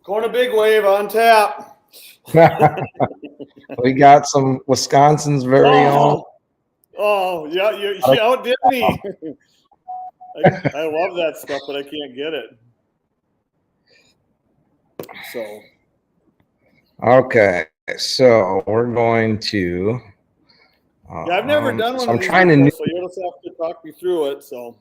Going a big wave on tap. We got some Wisconsin's very own. Oh, yeah, you outdid me. I love that stuff, but I can't get it. So. Okay, so we're going to. Yeah, I've never done one so of these before, so you'll just have to talk me through it. So.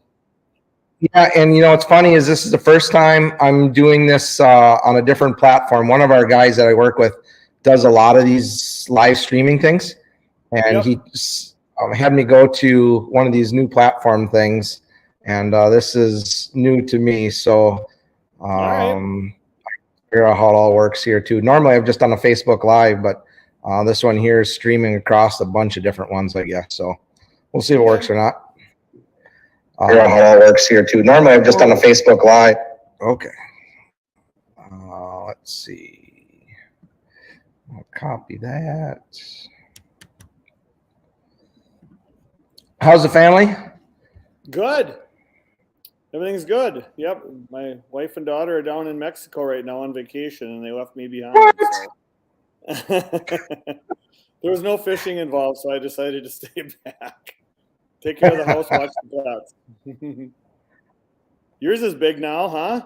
Yeah, and what's funny is this is the first time I'm doing this on a different platform. One of our guys that I work with does a lot of these live streaming things, and he had me go to one of these new platform things, and this is new to me. So figure out how it all works here too. Normally I've just done a Facebook Live, but this one here is streaming across a bunch of different ones, I guess. So we'll see if it works or not. Figure out how it all works here too. Normally I've just done a Facebook Live. Okay. Let's see. I'll copy that. How's the family? Good. Everything's good. Yep. My wife and daughter are down in Mexico right now on vacation, and they left me behind. So. There was no fishing involved, so I decided to stay back. Take care of the house, watch the pets. Yours is big now, huh?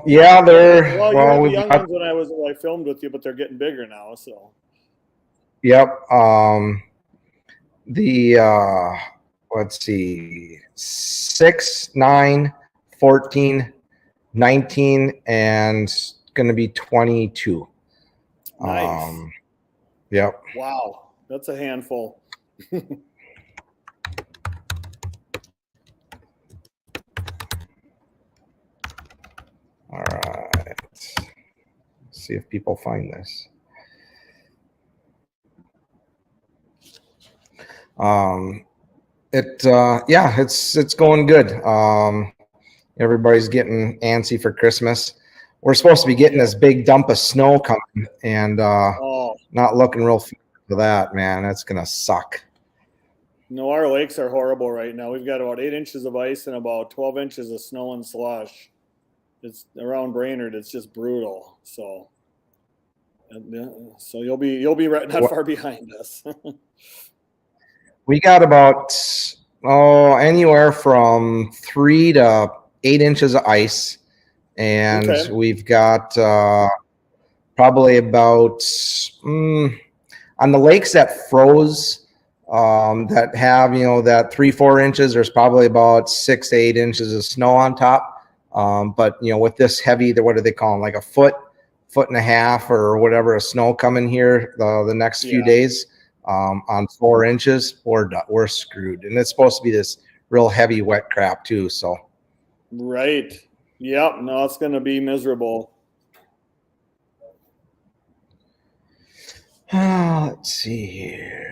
Yeah, they're. Well, you had the young ones when I filmed with you, but they're getting bigger now. So. Yep. Let's see, 6, 9, 14, 19, and going to be 22. Nice. Yep. Wow, that's a handful. All right. Let's see if people find this. It's going good. Everybody's getting antsy for Christmas. We're supposed to be getting this big dump of snow coming, and not looking real for that, man. That's gonna suck. No, our lakes are horrible right now. We've got about 8 inches of ice and about 12 inches of snow and slush. It's around Brainerd. It's just brutal. So you'll be right not far behind us. We got about anywhere from 3 to 8 inches of ice, and we've got probably about on the lakes that froze that have that 3-4 inches. There's probably about 6 to 8 inches of snow on top. But with this heavy, what do they call them? Like a foot and a half or whatever of snow coming here the next few days. On 4 inches, we're screwed. And it's supposed to be this real heavy, wet crap too. So, right. Yep. No, it's going to be miserable. Let's see here.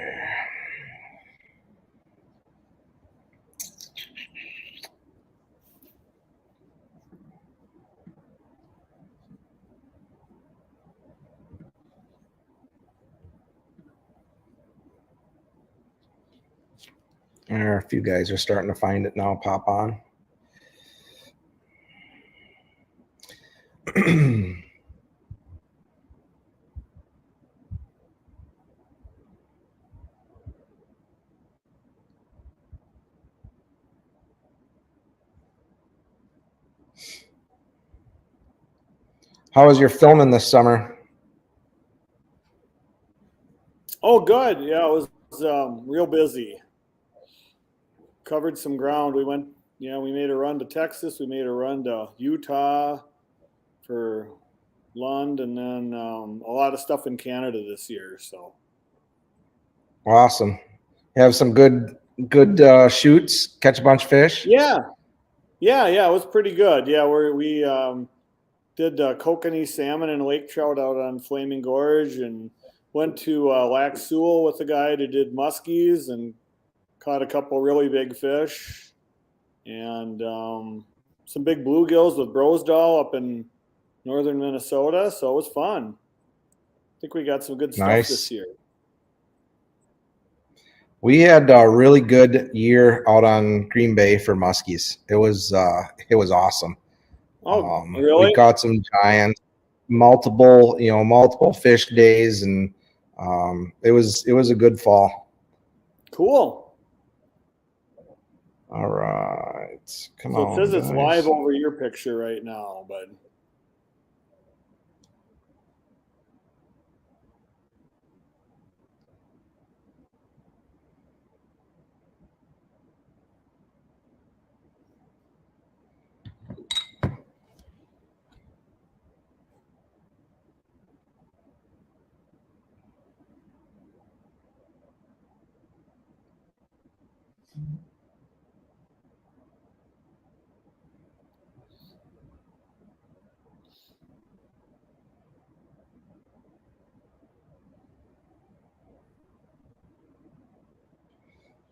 A few guys are starting to find it now. Pop on. How was your filming this summer? Oh, good. Yeah, it was real busy. Covered some ground. We made a run to Texas. We made a run to Utah for Lund, and then a lot of stuff in Canada this year. So awesome. You have some good shoots. Catch a bunch of fish. Yeah. It was pretty good. Yeah, we did kokanee salmon and lake trout out on Flaming Gorge, and went to Lac Sewell with a guy that did muskies and caught a couple really big fish, and some big bluegills with Brosdahl up in northern Minnesota. So it was fun. think we got some good stuff Nice. this year. We had a really good year out on Green Bay for muskies. It was awesome. Oh, really? We caught some giants, multiple fish days, and it was a good fall. Cool. All right, come So on. it says it's guys. live over your picture right now, but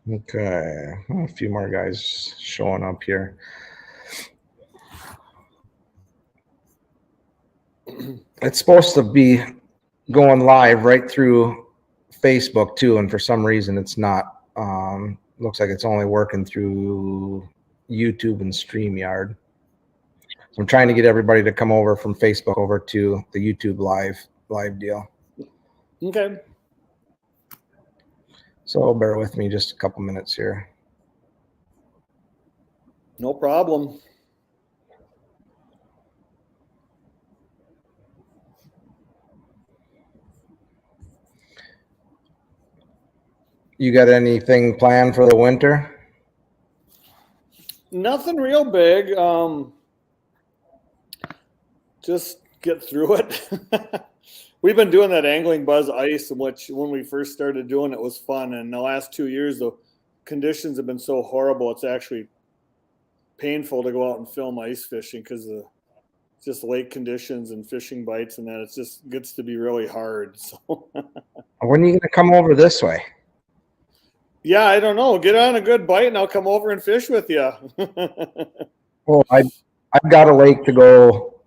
Okay, a few more guys showing up here. It's supposed to be going live right through Facebook too, and for some reason it's not. Looks like it's only working through YouTube and StreamYard. So I'm trying to get everybody to come over from Facebook over to the YouTube live deal. okay. So bear with me just a couple minutes here. No problem. You got anything planned for the winter? Nothing real big. Just get through it. We've been doing that angling buzz ice, which when we first started doing it was fun. And the last 2 years, the conditions have been so horrible. It's actually painful to go out and film ice fishing because of just lake conditions and fishing bites and that. It just gets to be really hard. So When are you going to come over this way? yeah, I don't know. Get on a good bite and I'll come over and fish with you. Well, I've got a lake to go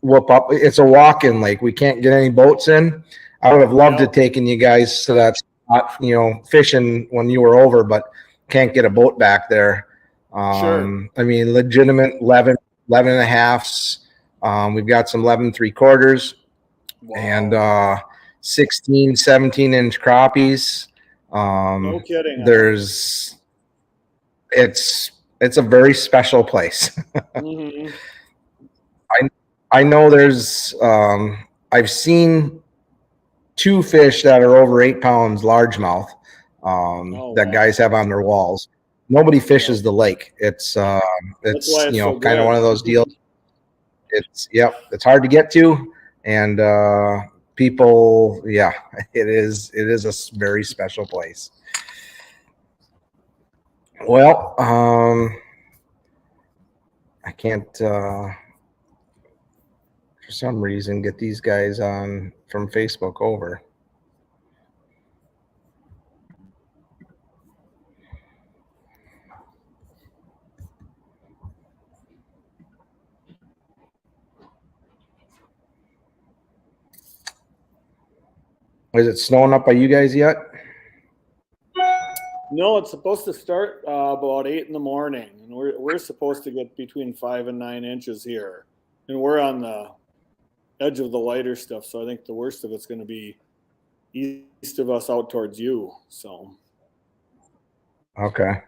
whoop up. It's a walk-in lake. We can't get any boats in. I would have loved to taken you guys to that spot, fishing when you were over, but can't get a boat back there. Sure. I mean, legitimate 11 and a halfs. We've got some 11 3/4 and 16, 17-inch crappies. No kidding. It's a very special place. Mm-hmm. I know there's I've seen 2 fish that are over 8 pounds largemouth that guys have on their walls. Nobody fishes the lake. It's why it's so kind good. of one of those deals. It's hard to get to, and people, it is a very special place. Well, I can't for some reason get these guys on from Facebook over. Is it snowing up by you guys yet? No, it's supposed to start about 8 in the morning, and we're supposed to get between 5 and 9 inches here, and we're on the edge of the lighter stuff. So I think the worst of it's going to be east of us, out towards you. So Okay.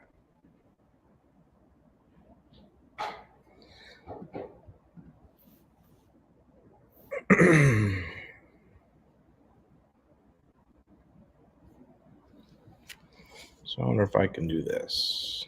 So I wonder if I can do this.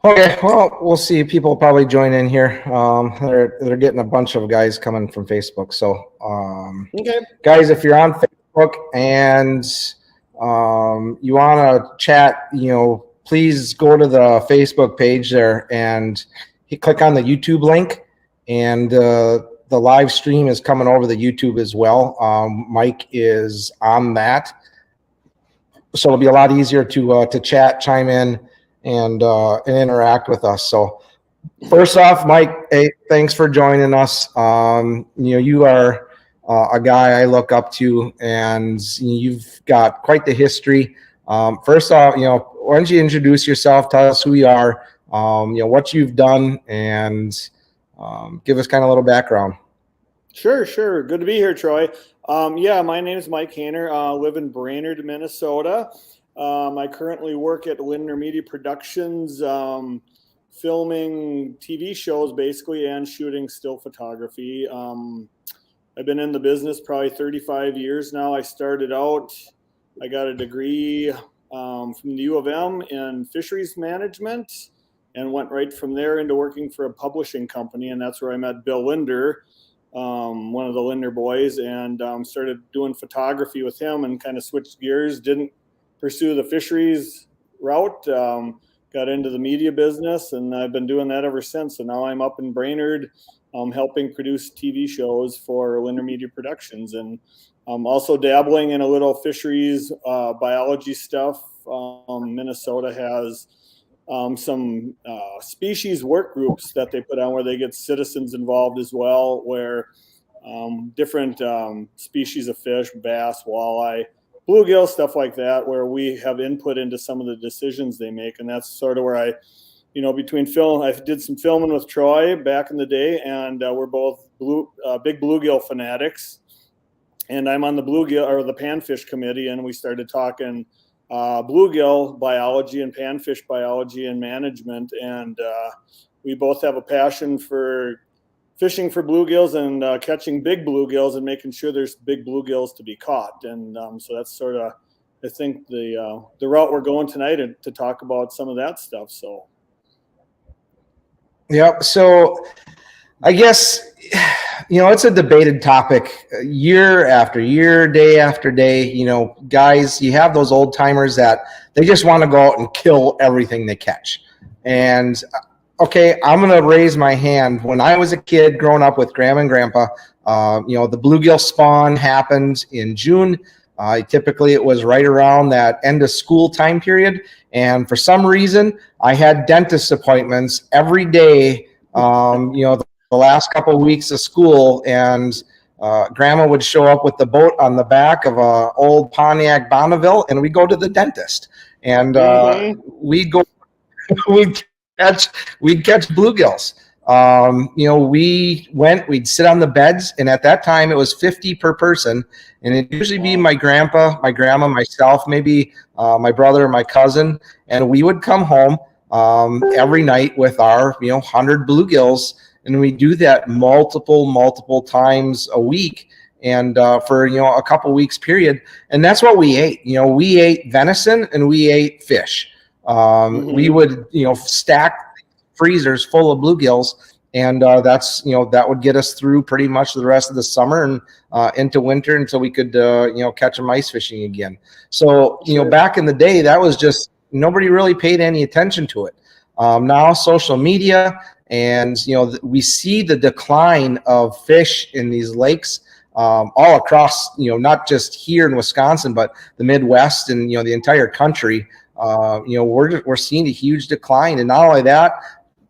Okay, well, we'll see. People will probably join in here. They're getting a bunch of guys coming from Facebook. So, Okay. guys, if you're on Facebook and you want to chat, please go to the Facebook page there and click on the YouTube link, and the live stream is coming over the YouTube as well. Mike is on that, so it'll be a lot easier to chat, chime in, and interact with us. So first off, Mike, hey, thanks for joining us. You are a guy I look up to, and you've got quite the history. First off, why don't you introduce yourself? Tell us who you are, what you've done, and give us kind of a little background. Sure. Good to be here, Troy. Yeah, my name is Mike Hehner. Live in Brainerd, Minnesota. I currently work at Lindners Media Productions, filming TV shows basically and shooting still photography. I've been in the business probably 35 years now. I started out, I got a degree from the U of M in fisheries management and went right from there into working for a publishing company. And that's where I met Bill Linder, one of the Lindner boys, and started doing photography with him and kind of switched gears. Didn't pursue the fisheries route, got into the media business, and I've been doing that ever since. So now I'm up in Brainerd, helping produce TV shows for Lindner Media Productions, and also dabbling in a little fisheries biology stuff. Minnesota has some species work groups that they put on where they get citizens involved as well, where different species of fish, bass, walleye, bluegill, stuff like that, where we have input into some of the decisions they make. And that's sort of where I between film, I did some filming with Troy back in the day, and we're both big bluegill fanatics. And I'm on the bluegill or the panfish committee, and we started talking bluegill biology and panfish biology and management. And we both have a passion for fishing for bluegills and catching big bluegills and making sure there's big bluegills to be caught. And so that's sort of, I think, the route we're going tonight to talk about some of that stuff. So. Yep. So I guess, it's a debated topic year after year, day after day. Guys, you have those old timers that they just want to go out and kill everything they catch. And okay, I'm going to raise my hand. When I was a kid growing up with Grandma and Grandpa, the bluegill spawn happened in June. Typically, it was right around that end of school time period. And for some reason, I had dentist appointments every day, the last couple of weeks of school. And Grandma would show up with the boat on the back of a old Pontiac Bonneville, and we'd go to the dentist. And we'd go, we'd catch bluegills. We'd sit on the beds, and at that time it was 50 per person, and it'd usually be my grandpa, my grandma, myself, maybe my brother or my cousin, and we would come home every night with our 100 bluegills, and we do that multiple times a week, and for a couple weeks period, and that's what we ate. We ate venison and we ate fish. We would stack freezers full of bluegills, and that's that would get us through pretty much the rest of the summer and into winter until we could catch them ice fishing again. So back in the day, that was just, nobody really paid any attention to it. Now social media, and we see the decline of fish in these lakes all across, not just here in Wisconsin, but the Midwest and the entire country. We're seeing a huge decline, and not only that,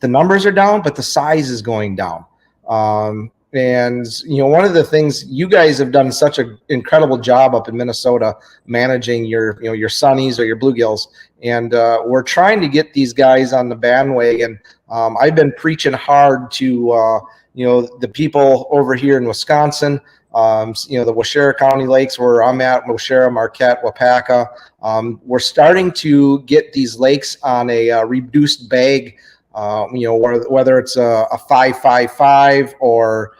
the numbers are down, but the size is going down. And one of the things you guys have done such an incredible job up in Minnesota managing your sunnies or your bluegills, and we're trying to get these guys on the bandwagon. I've been preaching hard to the people over here in Wisconsin. The Waushara County lakes where I'm at, Waushara, Marquette, Wapaka. We're starting to get these lakes on a reduced bag, whether it's a 5.55 or,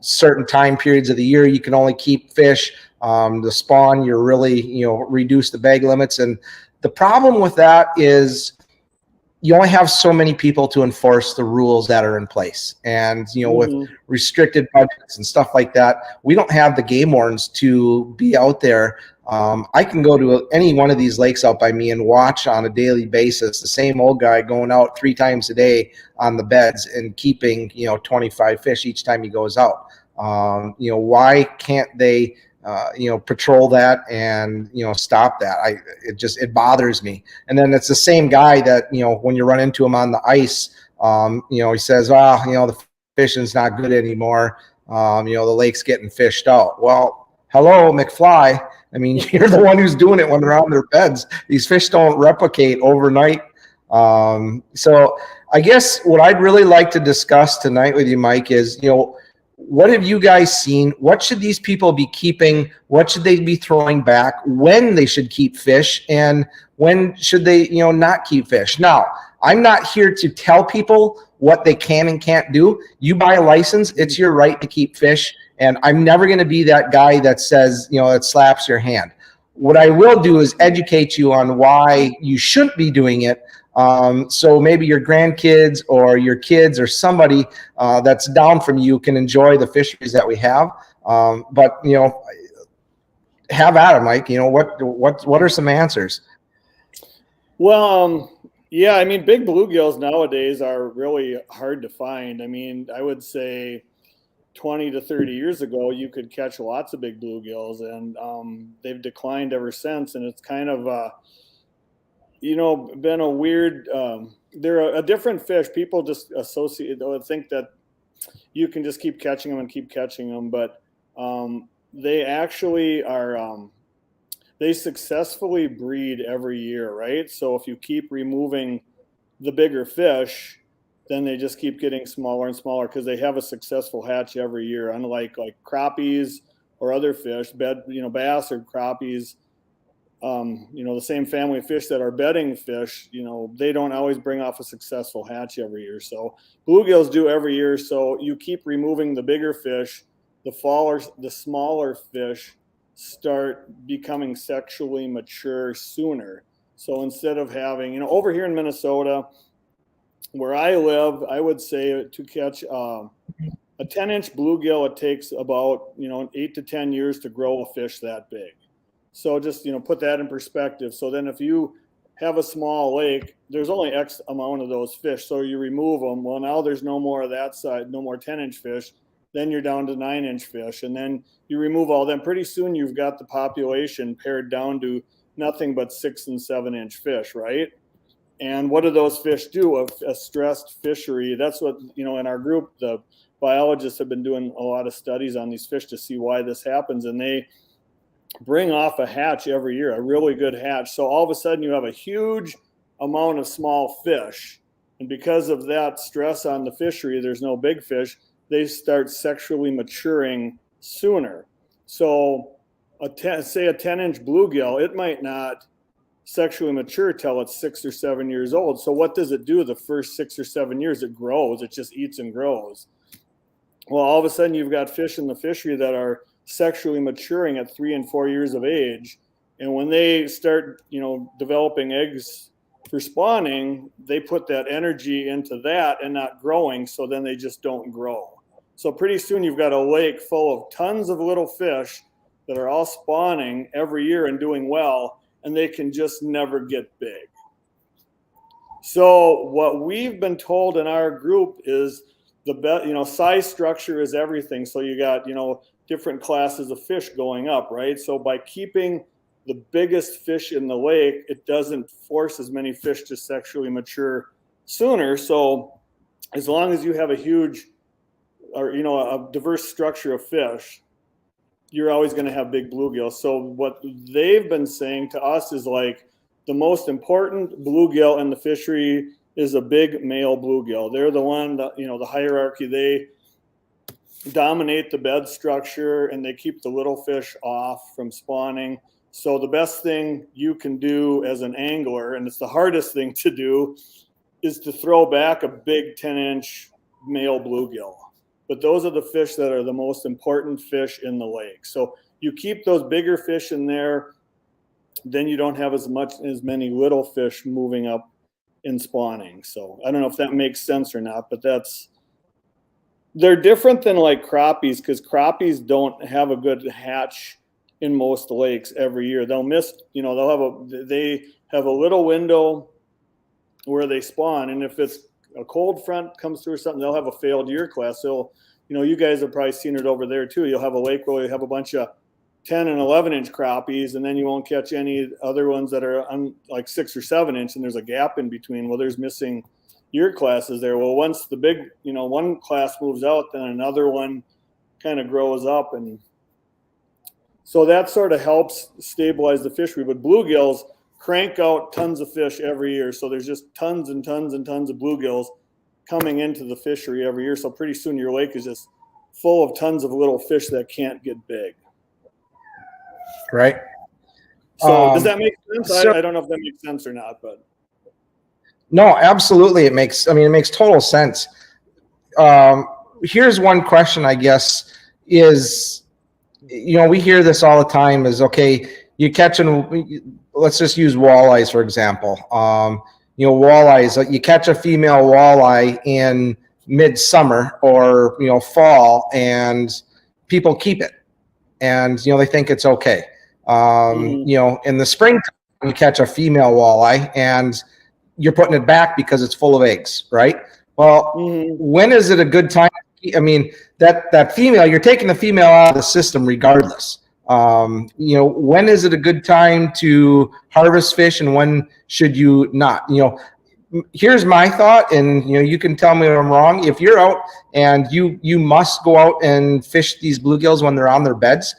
certain time periods of the year you can only keep fish. The spawn, you're really, reduce the bag limits. And the problem with that is you only have so many people to enforce the rules that are in place. And, with restricted budgets and stuff like that, we don't have the game wardens to be out there. I can go to any one of these lakes out by me and watch on a daily basis the same old guy going out 3 times a day on the beds and keeping, 25 fish each time he goes out. Why can't they patrol that and, stop that? It bothers me. And then it's the same guy that, when you run into him on the ice, he says, the fishing's not good anymore. The lake's getting fished out. Well, hello, McFly. I mean, you're the one who's doing it when they're on their beds. These fish don't replicate overnight. So I guess what I'd really like to discuss tonight with you, Mike, is, what have you guys seen? What should these people be keeping? What should they be throwing back? When they should keep fish, and when should they, not keep fish? Now, I'm not here to tell people what they can and can't do. You buy a license, it's your right to keep fish, and I'm never going to be that guy that says, that slaps your hand. What I will do is educate you on why you shouldn't be doing it. So maybe your grandkids or your kids or somebody that's down from you can enjoy the fisheries that we have. But have at it, Mike. What are some answers? Well, yeah, I mean, big bluegills nowadays are really hard to find. I mean, I would say 20 to 30 years ago, you could catch lots of big bluegills, and they've declined ever since. And it's kind of been a weird, they're a different fish. People just think that you can just keep catching them, but they actually are, they successfully breed every year, right? So if you keep removing the bigger fish, then they just keep getting smaller and smaller because they have a successful hatch every year, unlike like crappies or other fish, bass or crappies. The same family of fish that are bedding fish, they don't always bring off a successful hatch every year. So bluegills do every year. So you keep removing the bigger fish, the smaller fish start becoming sexually mature sooner. So instead of having, over here in Minnesota, where I live, I would say to catch a 10-inch bluegill, it takes about, 8 to 10 years to grow a fish that big. So just, put that in perspective. So then if you have a small lake, there's only X amount of those fish. So you remove them. Well, now there's no more of that side, no more 10-inch fish. Then you're down to 9-inch fish. And then you remove all them. Pretty soon you've got the population pared down to nothing but 6 and 7-inch fish, right? And what do those fish do? A stressed fishery. That's what, in our group, the biologists have been doing a lot of studies on these fish to see why this happens. And they bring off a hatch every year, a really good hatch. So all of a sudden you have a huge amount of small fish. And because of that stress on the fishery, there's no big fish. They start sexually maturing sooner. So say a 10-inch bluegill, it might not sexually mature till it's 6 or 7 years old. So what does it do the first 6 or 7 years? It grows. It just eats and grows. Well, all of a sudden you've got fish in the fishery that are sexually maturing at 3 and 4 years of age. And when they start, developing eggs for spawning, they put that energy into that and not growing. So then they just don't grow. So pretty soon you've got a lake full of tons of little fish that are all spawning every year and doing well, and they can just never get big. So what we've been told in our group is size structure is everything. So you got, different classes of fish going up, right? So by keeping the biggest fish in the lake, it doesn't force as many fish to sexually mature sooner. So as long as you have a huge or, a diverse structure of fish, you're always going to have big bluegills. So what they've been saying to us is like the most important bluegill in the fishery is a big male bluegill. They're the one that, the hierarchy, they dominate the bed structure and they keep the little fish off from spawning. So the best thing you can do as an angler, and it's the hardest thing to do, is to throw back a big 10-inch male bluegill. But those are the fish that are the most important fish in the lake. So you keep those bigger fish in there, then you don't have as many little fish moving up in spawning. So I don't know if that makes sense or not, but they're different than like crappies, because crappies don't have a good hatch in most lakes every year. They'll miss, they have a little window where they spawn, and if it's a cold front comes through or something, they'll have a failed year class. So, you guys have probably seen it over there too. You'll have a lake where you have a bunch of 10 and 11 inch crappies, and then you won't catch any other ones that are on like 6 or 7 inch, and there's a gap in between. Well, there's missing year classes there. Well, once the big, one class moves out, then another one kind of grows up, and so that sort of helps stabilize the fishery. But bluegills crank out tons of fish every year, so there's just tons and tons and tons of bluegills coming into the fishery every year. So pretty soon your lake is just full of tons of little fish that can't get big. Right. So does that make sense? I don't know if that makes sense or not, but no, absolutely. It makes total sense. Here's one question, I guess, is, we hear this all the time is, okay, you catching, let's just use walleyes, for example. Walleyes, you catch a female walleye in midsummer or, fall, and people keep it, and, they think it's okay. In the spring, you catch a female walleye and you're putting it back because it's full of eggs, right? Well, when is it a good time? I mean, that female, you're taking the female out of the system regardless. When is it a good time to harvest fish, and when should you not? Here's my thought, and you can tell me if I'm wrong. If you're out and you must go out and fish these bluegills when they're on their beds,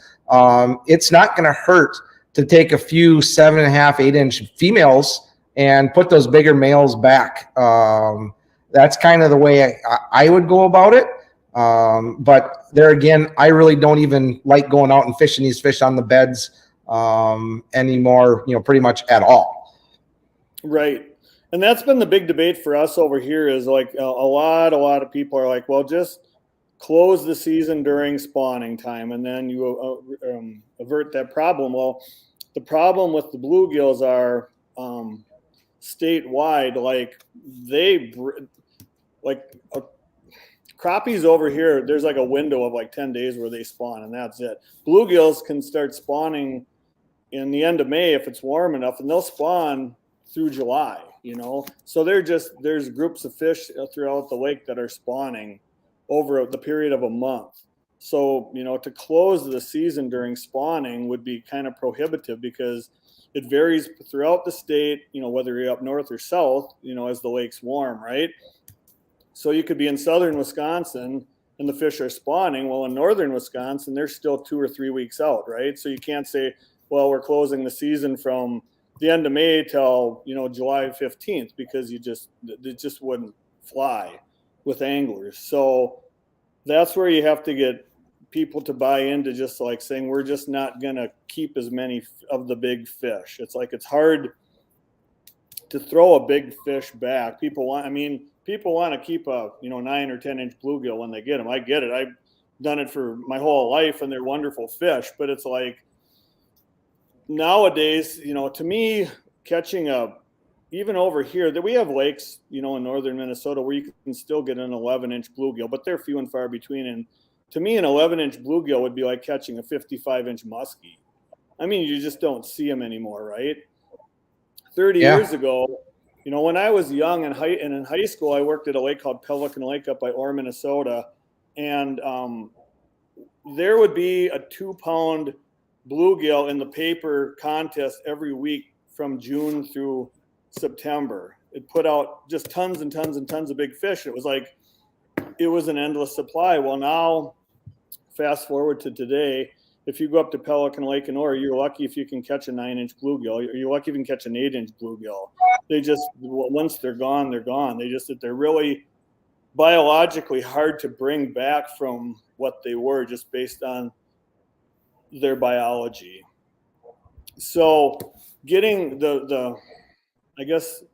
it's not going to hurt to take a few 7.5, 8 inch females and put those bigger males back. That's kind of the way I would go about it. But there again, I really don't even like going out and fishing these fish on the beds anymore, pretty much at all. Right. And that's been the big debate for us over here, is like a lot of people are like, well, just close the season during spawning time, and then you avert that problem. Well, the problem with the bluegills are statewide, crappies over here, there's like a window of like 10 days where they spawn, and that's it. Bluegills can start spawning in the end of May if it's warm enough, and they'll spawn through July, So there's groups of fish throughout the lake that are spawning over the period of a month. So, to close the season during spawning would be kind of prohibitive, because it varies throughout the state, whether you're up north or south, as the lake's warm, right? So you could be in southern Wisconsin and the fish are spawning. Well, in northern Wisconsin, they're still 2 or 3 weeks out, right? So you can't say, well, we're closing the season from the end of May till, July 15th, because it just wouldn't fly with anglers. So that's where you have to get people to buy into just like saying, we're just not going to keep as many of the big fish. It's like, it's hard to throw a big fish back. People want to keep a 9 or 10 inch bluegill when they get them. I get it. I've done it for my whole life, and they're wonderful fish. But it's like nowadays, to me, catching even over here, that we have lakes, in northern Minnesota where you can still get an 11 inch bluegill, but they're few and far between. And to me, an 11 inch bluegill would be like catching a 55 inch muskie. I mean, you just don't see them anymore, right? 30 years ago, when I was young and in high school, I worked at a lake called Pelican Lake up by Orr, Minnesota. And there would be a 2-pound bluegill in the paper contest every week from June through September. It put out just tons and tons and tons of big fish. It was an endless supply. Well, now, fast forward to today, if you go up to Pelican Lake in Orr, you're lucky if you can catch a 9 inch bluegill. You're lucky if you can catch an 8 inch bluegill. They just, once they're gone, they're gone. They're really biologically hard to bring back from what they were, just based on their biology. So getting I guess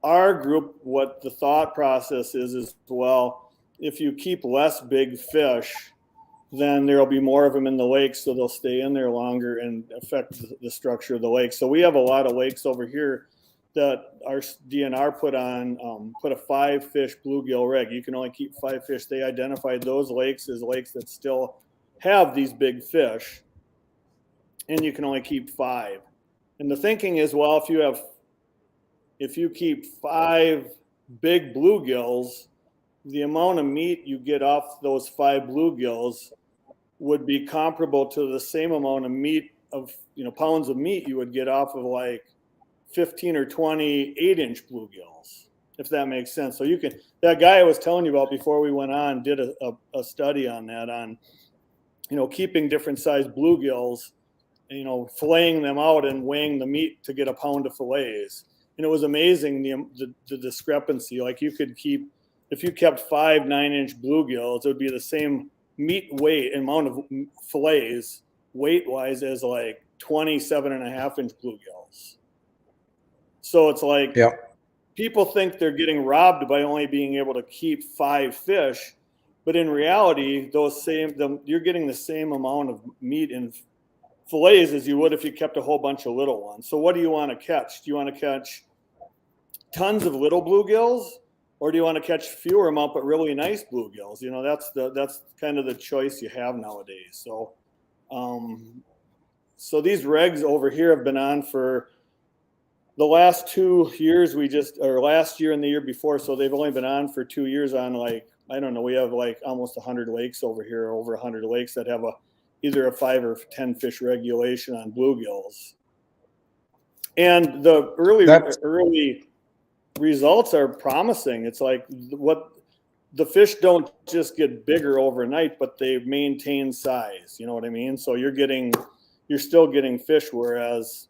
our group, what the thought process is, well, if you keep less big fish, then there'll be more of them in the lake, so they'll stay in there longer and affect the structure of the lake. So we have a lot of lakes over here that our DNR put a 5-fish bluegill rig. You can only keep 5 fish. They identified those lakes as lakes that still have these big fish, and you can only keep 5. And the thinking is, well, if you keep 5 big bluegills, the amount of meat you get off those 5 bluegills would be comparable to the same amount of meat of, pounds of meat you would get off of like 15 or 20 8-inch bluegills, if that makes sense. So that guy I was telling you about before we went on did a study on that, on, keeping different sized bluegills, filleting them out and weighing the meat to get a pound of fillets. And it was amazing the discrepancy. Like if you kept 5 9-inch bluegills, it would be the same meat weight amount of fillets weight wise as like 27.5-inch bluegills. So it's like, people think they're getting robbed by only being able to keep 5 fish, but in reality, you're getting the same amount of meat in fillets as you would if you kept a whole bunch of little ones. So what do you want to catch? Do you want to catch tons of little bluegills, or do you want to catch fewer amount but really nice bluegills? That's kind of the choice you have nowadays. So, so these regs over here have been on for the last 2 years. Last year and the year before. So they've only been on for 2 years on, like, I don't know. We have like almost 100 lakes over here, over 100 lakes that have either a 5 or 10 fish regulation on bluegills. And the early results are promising. It's like the fish don't just get bigger overnight, but they maintain size. You know what I mean? So you're still getting fish, whereas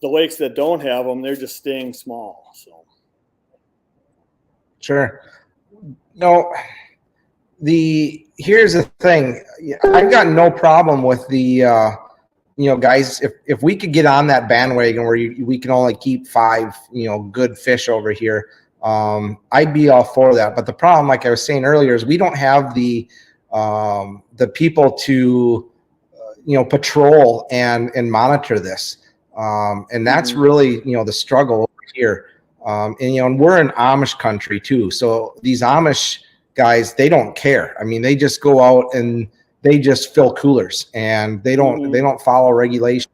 the lakes that don't have them, they're just staying small. So. Sure. No, here's the thing. I've got no problem with the, guys, if we could get on that bandwagon where we can only keep 5, good fish over here, I'd be all for that. But the problem, like I was saying earlier, is we don't have the people to, patrol and monitor this. And that's really, the struggle over here. And we're an Amish country too. So these Amish guys, they don't care. I mean, they just go out and they just fill coolers, and they don't follow regulations.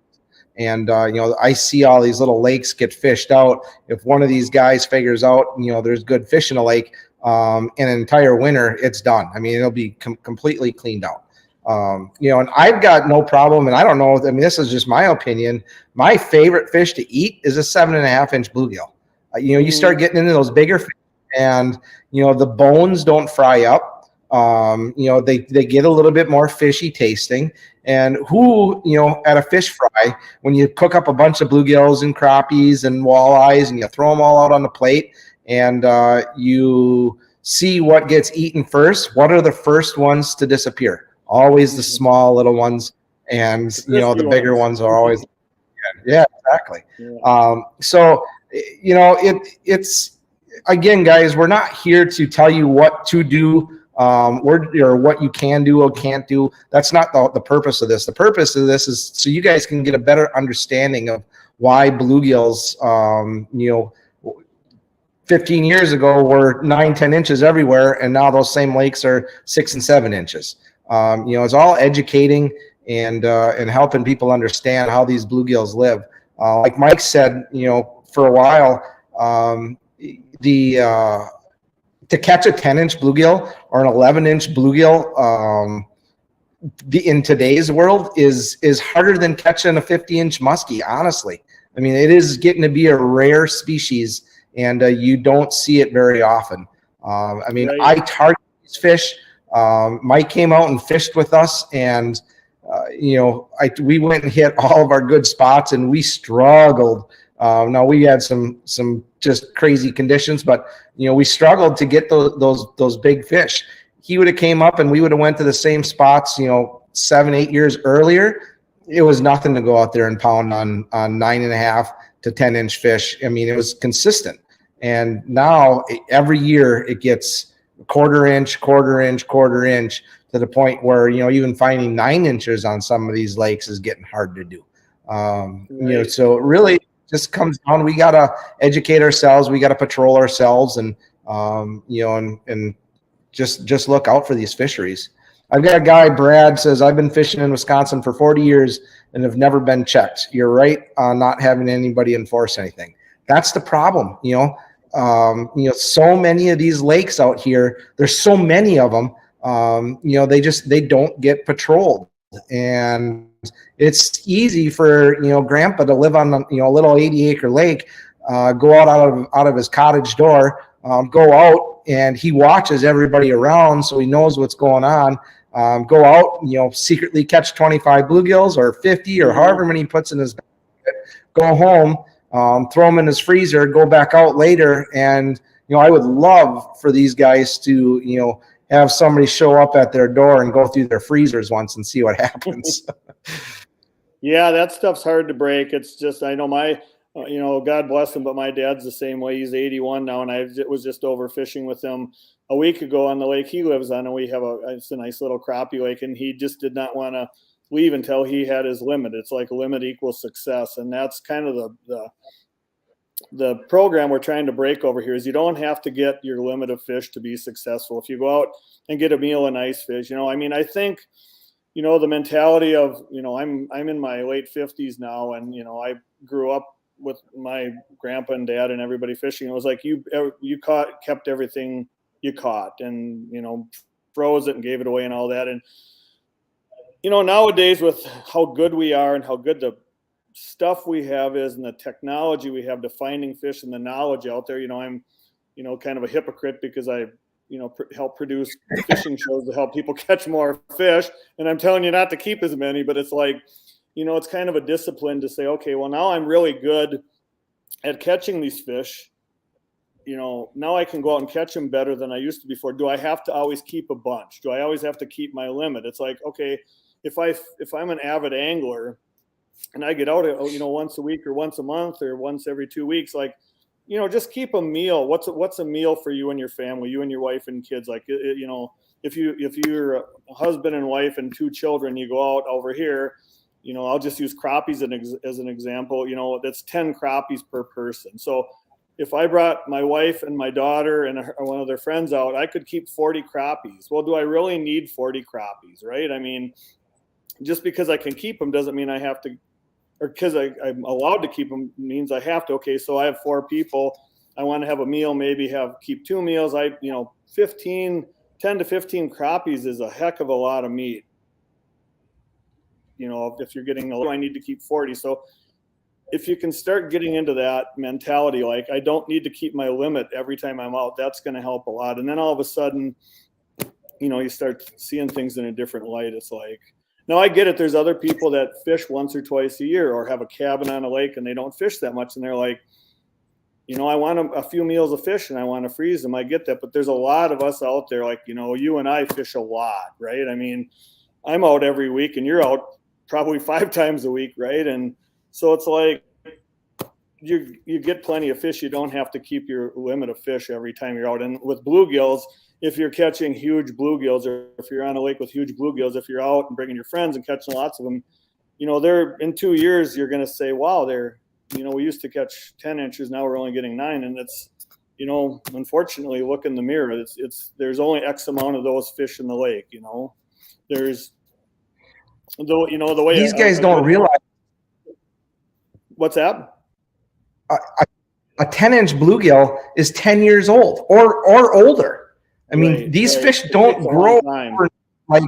And, I see all these little lakes get fished out. If one of these guys figures out, there's good fish in a lake, in an entire winter, it's done. I mean, it'll be completely cleaned out. And I've got no problem. And I don't know, I mean, this is just my opinion. My favorite fish to eat is a 7.5-inch bluegill. You start getting into those bigger fish, and, the bones don't fry up. They get a little bit more fishy tasting. And at a fish fry, when you cook up a bunch of bluegills and crappies and walleyes and you throw them all out on the plate, and you see what gets eaten first, what are the first ones to disappear? Always the small little ones. And, the bigger ones are always, yeah, exactly. Yeah. So, it's, again, guys, we're not here to tell you what to do, or what you can do or can't do. That's not the purpose of this. The purpose of this is so you guys can get a better understanding of why bluegills, 15 years ago were 9-10 inches everywhere, and now those same lakes are 6 and 7 inches. It's all educating and helping people understand how these bluegills live. Like Mike said, for a while, to catch a 10-inch bluegill or an 11-inch bluegill in today's world is harder than catching a 50-inch muskie, honestly. I mean, it is getting to be a rare species, and you don't see it very often. Right. I target these fish. Mike came out and fished with us, and we went and hit all of our good spots, and we struggled. Now we had some just crazy conditions, but we struggled to get those big fish. He would have came up and we would have went to the same spots, 7-8 years earlier. It was nothing to go out there and pound on 9.5 to 10-inch fish. I mean, it was consistent. And now every year it gets quarter inch to the point where, even finding 9 inches on some of these lakes is getting hard to do. Right. So really, just comes down. We got to educate ourselves. We got to patrol ourselves and, and just look out for these fisheries. I've got a guy, Brad, says, I've been fishing in Wisconsin for 40 years and have never been checked. You're right on not having anybody enforce anything. That's the problem. So many of these lakes out here, there's so many of them, they don't get patrolled. And it's easy for, grandpa to live on, a little 80-acre lake, go out of his cottage door, go out, and he watches everybody around, so he knows what's going on. Go out, secretly catch 25 bluegills or 50 or however many he puts in his basket, go home, throw them in his freezer, go back out later. And, I would love for these guys to, have somebody show up at their door and go through their freezers once and see what happens. Yeah, that stuff's hard to break. It's just, I know God bless him, but my dad's the same way. He's 81 now, and I was just over fishing with him a week ago on the lake he lives on, and we have it's a nice little crappie lake, and he just did not want to leave until he had his limit. It's like limit equals success, and that's kind of the program we're trying to break over here. Is you don't have to get your limit of fish to be successful. If you go out and get a meal of nice fish, I think the mentality of I'm in my late 50s now, and I grew up with my grandpa and dad and everybody fishing. It was like you kept everything you caught, and froze it and gave it away and all that. And nowadays, with how good we are and how good the stuff we have is, and the technology we have to finding fish and the knowledge out there, I'm kind of a hypocrite because I help produce fishing shows to help people catch more fish, and I'm telling you not to keep as many, but it's like it's kind of a discipline to say, okay, well, now I'm really good at catching these fish. Now I can go out and catch them better than I used to before. Do I have to always keep a bunch? Do I always have to keep my limit? It's like, okay, if I'm an avid angler and I get out, once a week or once a month or once every 2 weeks, like, just keep a meal. What's a meal for you and your family, you and your wife and kids? Like, if you're a husband and wife and 2 children, you go out over here, I'll just use crappies as an example. That's 10 crappies per person. So if I brought my wife and my daughter and one of their friends out, I could keep 40 crappies. Well, do I really need 40 crappies, right? I mean, just because I can keep them doesn't mean I have to, or because I'm allowed to keep them means I have to. Okay, so I have 4 people. I want to have a meal, maybe keep 2 meals. 10 to 15 crappies is a heck of a lot of meat. If you're getting I need to keep 40. So if you can start getting into that mentality, like I don't need to keep my limit every time I'm out, that's going to help a lot. And then all of a sudden, you start seeing things in a different light. It's like, now I get it. There's other people that fish once or twice a year or have a cabin on a lake and they don't fish that much. And they're like, I want a few meals of fish and I want to freeze them. I get that. But there's a lot of us out there, like, you and I fish a lot, right? I mean, I'm out every week and you're out probably 5 times a week, right? And so it's like you get plenty of fish. You don't have to keep your limit of fish every time you're out. And with bluegills, if you're catching huge bluegills, or if you're on a lake with huge bluegills, if you're out and bringing your friends and catching lots of them, they're in 2 years, you're going to say, wow, we used to catch 10 inches. Now we're only getting 9. And it's, unfortunately, look in the mirror. There's only X amount of those fish in the lake, there's the way these guys don't realize. What's that? A 10-inch bluegill is 10 years old or older. I mean, these fish don't grow. Like,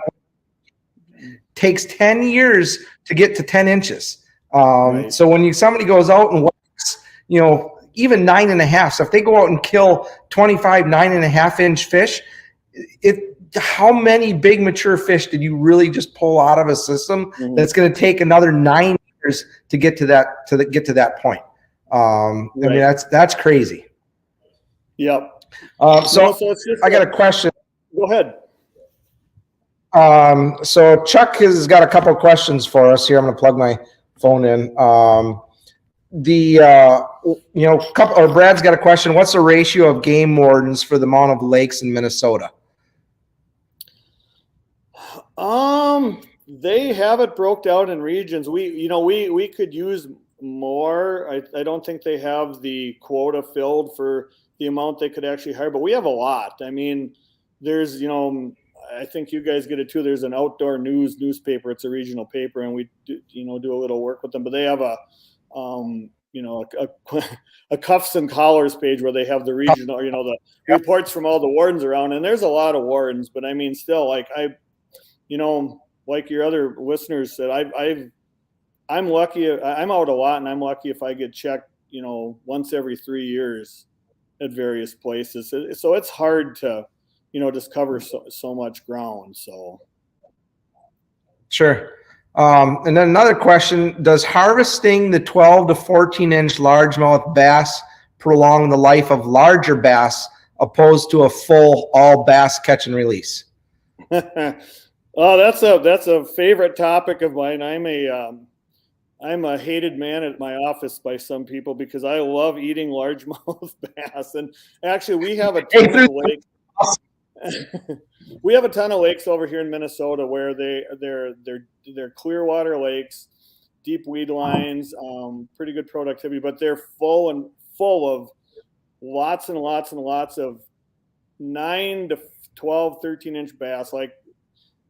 takes 10 years to get to 10 inches. So when somebody goes out and works, even 9.5. So if they go out and kill 25 9.5-inch fish, how many big mature fish did you really just pull out of a system that's going to take another 9 years to get to that point? I mean, that's crazy. Yep. I got a question. Go ahead. So Chuck has got a couple of questions for us here. I'm going to plug my phone in. Brad's got a question. What's the ratio of game wardens for the amount of lakes in Minnesota? They have it broke down in regions. We could use more. I don't think they have the quota filled for the amount they could actually hire, but we have a lot. I mean, there's, I think you guys get it too. There's an outdoor newspaper. It's a regional paper, and we do, do a little work with them, but they have a cuffs and collars page where they have the regional, the reports from all the wardens around, and there's a lot of wardens, but I mean, still, like like your other listeners said, I'm lucky. I'm out a lot, and I'm lucky if I get checked, once every 3 years at various places. So it's hard to, just cover so much ground. So. Sure. And then another question, does harvesting the 12 to 14 inch largemouth bass prolong the life of larger bass opposed to a full all bass catch and release? Oh, that's a favorite topic of mine. I'm a hated man at my office by some people because I love eating largemouth bass. And actually, we have a ton of lakes. We have a ton of lakes over here in Minnesota where they're clear water lakes, deep weed lines, pretty good productivity, but they're full of lots and lots and lots of 9 to 12, 13-inch bass. Like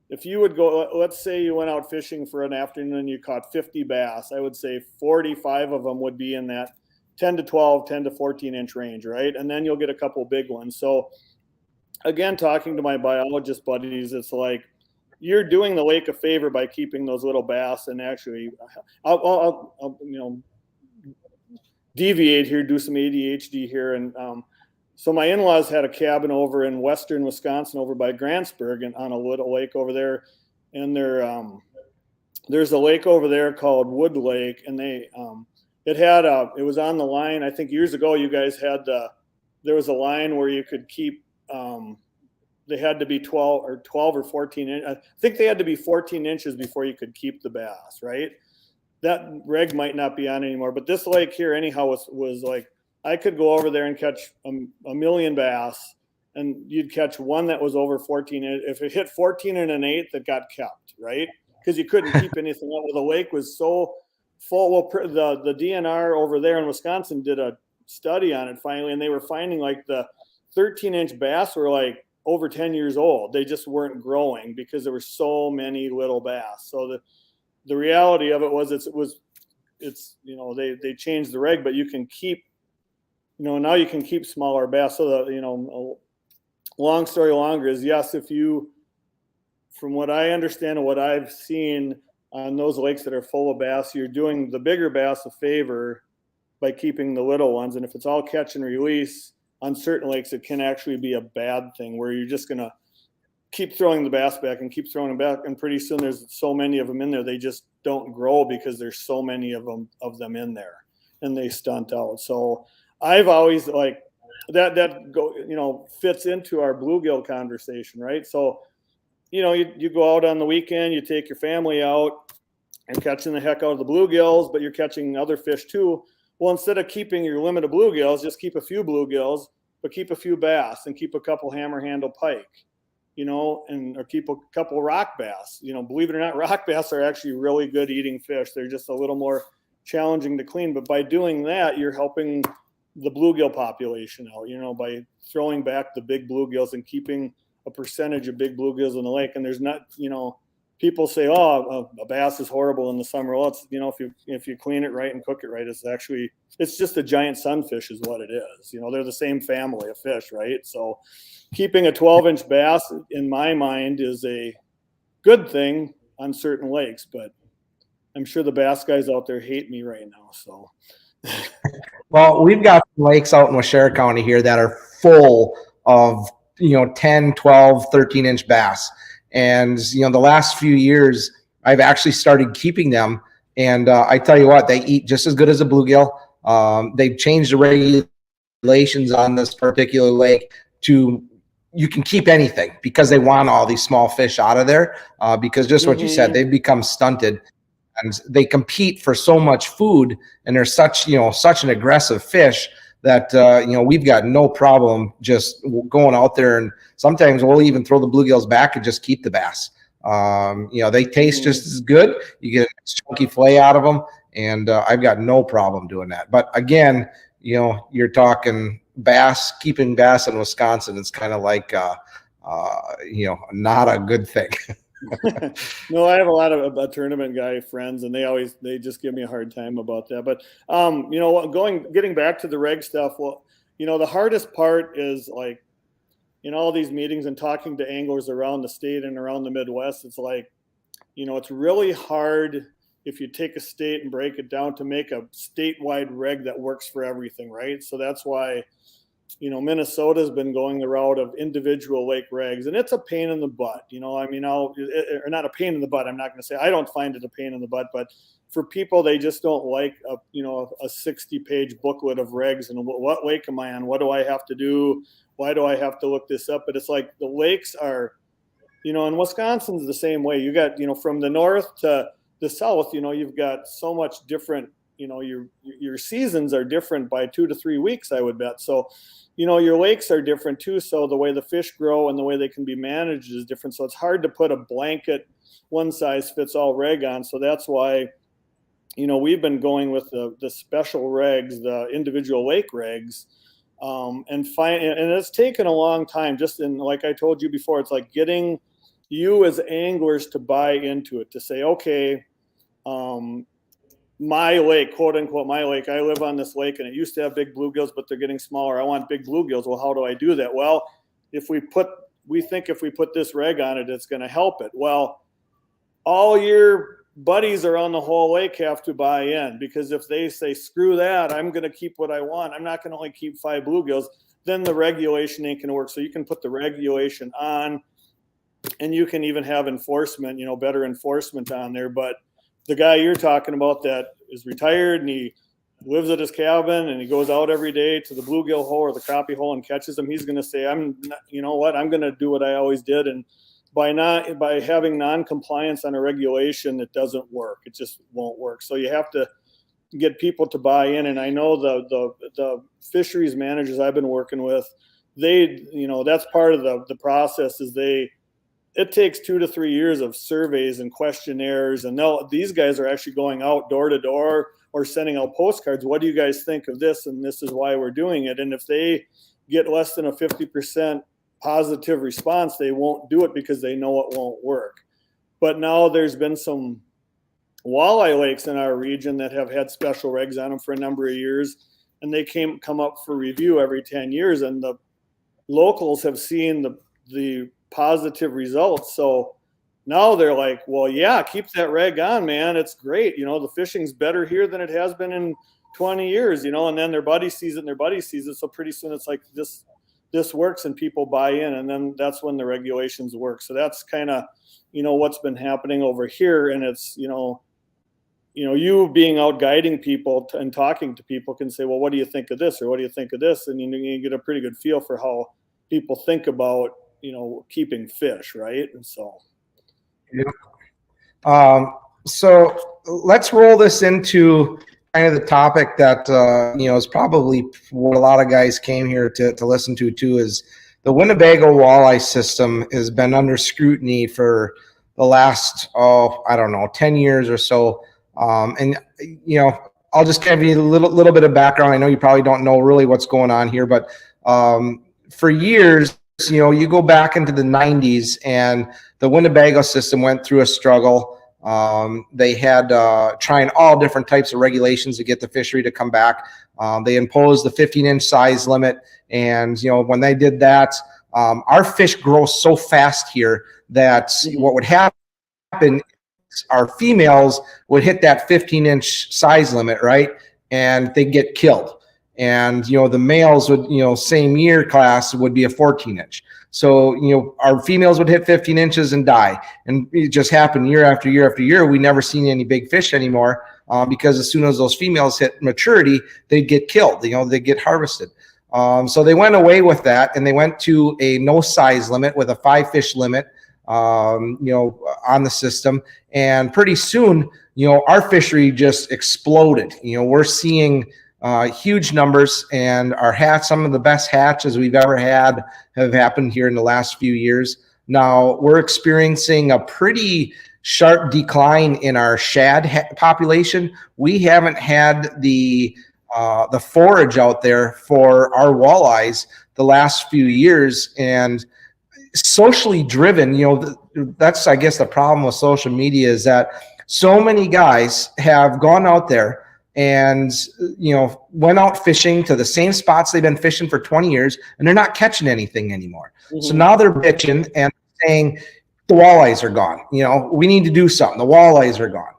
if you would go, let's say you went out fishing for an afternoon and you caught 50 bass, I would say 45 of them would be in that 10 to 12, 10 to 14-inch range, right? And then you'll get a couple big ones. So again, talking to my biologist buddies, it's like you're doing the lake a favor by keeping those little bass. And actually, I'll deviate here, do some ADHD here. And so my in-laws had a cabin over in western Wisconsin, over by Grantsburg, and on a little lake over there. And there's a lake over there called Wood Lake, and it was on the line. I think years ago you guys had there was a line where you could keep. They had to be 12 or 14 inches. I think they had to be 14 inches before you could keep the bass, right? That reg might not be on anymore, but this lake here anyhow was like, I could go over there and catch a million bass, and you'd catch one that was over 14. If it hit 14 and an eighth, it got kept, right? Because you couldn't keep anything up. The lake was so full. Well, the DNR over there in Wisconsin did a study on it finally, and they were finding like the 13-inch bass were like over 10 years old. They just weren't growing because there were so many little bass. So the reality of it was they changed the reg, but you can keep, now you can keep smaller bass. So long story longer is, yes, if you, from what I understand and what I've seen on those lakes that are full of bass, you're doing the bigger bass a favor by keeping the little ones. And if it's all catch and release, on certain lakes, it can actually be a bad thing where you're just going to keep throwing the bass back and keep throwing them back. And pretty soon there's so many of them in there, they just don't grow because there's so many of them in there, and they stunt out. So I've always like that fits into our bluegill conversation, right? So, you go out on the weekend, you take your family out and catching the heck out of the bluegills, but you're catching other fish too. Well, instead of keeping your limit of bluegills, just keep a few bluegills, but keep a few bass and keep a couple hammer handle pike, or keep a couple rock bass. Believe it or not, rock bass are actually really good eating fish. They're just a little more challenging to clean. But by doing that, you're helping the bluegill population out, by throwing back the big bluegills and keeping a percentage of big bluegills in the lake. And there's not, people say, oh, a bass is horrible in the summer. Well, it's, if you clean it right and cook it right, it's just a giant sunfish is what it is. They're the same family of fish, right? So keeping a 12-inch bass, in my mind, is a good thing on certain lakes, but I'm sure the bass guys out there hate me right now. So, well, we've got lakes out in Washera County here that are full of 10, 12, 13-inch bass. And, the last few years, I've actually started keeping them. And I tell you what, they eat just as good as a bluegill. They've changed the regulations on this particular lake to you can keep anything because they want all these small fish out of there because just what you said, they've become stunted. And they compete for so much food, and they're such an aggressive fish that we've got no problem just going out there, and sometimes we'll even throw the bluegills back and just keep the bass They taste just as good. You get a chunky fillet out of them, and I've got no problem doing that. But again, you're talking bass, keeping bass in Wisconsin. It's kind of like, not a good thing. No, I have a lot of tournament guy friends, and they just give me a hard time about that. But getting back to the reg stuff, well, the hardest part is like in all these meetings and talking to anglers around the state and around the Midwest. It's like, it's really hard if you take a state and break it down to make a statewide reg that works for everything, right? So that's why Minnesota's been going the route of individual lake regs, and it's a pain in the butt. Or not a pain in the butt. I'm not going to say I don't find it a pain in the butt, but for people, they just don't like a 60-page booklet of regs and what lake am I on? What do I have to do? Why do I have to look this up? But it's like the lakes are, and Wisconsin's the same way. You got, from the north to the south, you've got so much different. Your seasons are different by 2 to 3 weeks, I would bet. So, your lakes are different too. So the way the fish grow and the way they can be managed is different. So it's hard to put a blanket one size fits all reg on. So that's why, we've been going with the special regs, the individual lake regs, and it's taken a long time. Just like I told you before, it's like getting you as anglers to buy into it, to say, okay, my lake, quote unquote, my lake, I live on this lake and it used to have big bluegills, but they're getting smaller. I want big bluegills. Well, how do I do that? Well, we think if we put this reg on it, it's going to help it. Well, all your buddies around the whole lake have to buy in, because if they say, screw that, I'm going to keep what I want, I'm not going to only keep 5 bluegills, then the regulation ain't going to work. So you can put the regulation on, and you can even have enforcement, better enforcement on there. But the guy you're talking about that is retired and he lives at his cabin and he goes out every day to the bluegill hole or the crappie hole and catches them, he's going to say, I'm going to do what I always did. And by having non-compliance on a regulation, it doesn't work. It just won't work. So you have to get people to buy in. And I know the fisheries managers I've been working with, that's part of the process is it takes 2 to 3 years of surveys and questionnaires. And these guys are actually going out door to door or sending out postcards. What do you guys think of this? And this is why we're doing it. And if they get less than a 50% positive response, they won't do it because they know it won't work. But now there's been some walleye lakes in our region that have had special regs on them for a number of years. And they come up for review every 10 years. And the locals have seen the positive results. So now they're like, well, yeah, keep that reg on, man. It's great. The fishing's better here than it has been in 20 years, and then their buddy sees it. So pretty soon it's like this works and people buy in. And then that's when the regulations work. So that's kind of, what's been happening over here. And it's, you being out guiding people and talking to people can say, well, what do you think of this? Or what do you think of this? And you get a pretty good feel for how people think about, keeping fish, right? And so, yeah. So let's roll this into kind of the topic that is probably what a lot of guys came here to listen to too. Is the Winnebago walleye system has been under scrutiny for the last 10 years or so. And I'll just give you a little bit of background. I know you probably don't know really what's going on here, but for years, you go back into the 90s and the Winnebago system went through a struggle. They had trying all different types of regulations to get the fishery to come back. They imposed the 15-inch size limit. And, when they did that, our fish grow so fast here that what would happen, our females would hit that 15-inch size limit, right? And they get killed. And, the males would, same year class would be a 14-inch. So, our females would hit 15 inches and die. And it just happened year after year after year. We never seen any big fish anymore because as soon as those females hit maturity, they'd get killed, they'd get harvested. So they went away with that and they went to a no size limit with a 5-fish limit, on the system. And pretty soon, our fishery just exploded. We're seeing huge numbers, and some of the best hatches we've ever had have happened here in the last few years. Now we're experiencing a pretty sharp decline in our shad population. We haven't had the forage out there for our walleyes the last few years, and socially driven, that's, I guess, the problem with social media is that so many guys have gone out there and, went out fishing to the same spots they've been fishing for 20 years, and they're not catching anything anymore. Mm-hmm. So now they're bitching and saying the walleyes are gone. We need to do something. The walleyes are gone.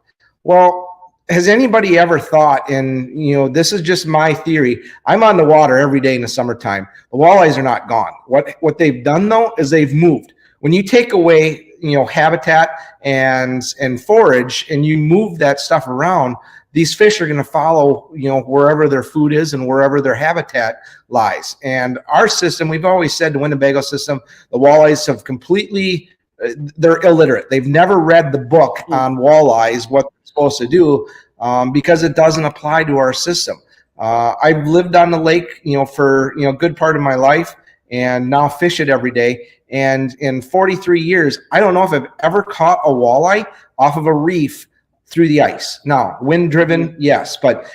Well, has anybody ever thought, and this is just my theory, I'm on the water every day in the summertime. The walleyes are not gone. What they've done though is they've moved. When you take away habitat and forage, and you move that stuff around, these fish are going to follow wherever their food is and wherever their habitat lies. And our system, we've always said, the Winnebago system, the walleyes have completely, they're illiterate. They've never read the book on walleyes, what they're supposed to do, because it doesn't apply to our system. I've lived on the lake, for a good part of my life, and now fish it every day. And in 43 years, I don't know if I've ever caught a walleye off of a reef through the ice. Now, wind driven, yes, but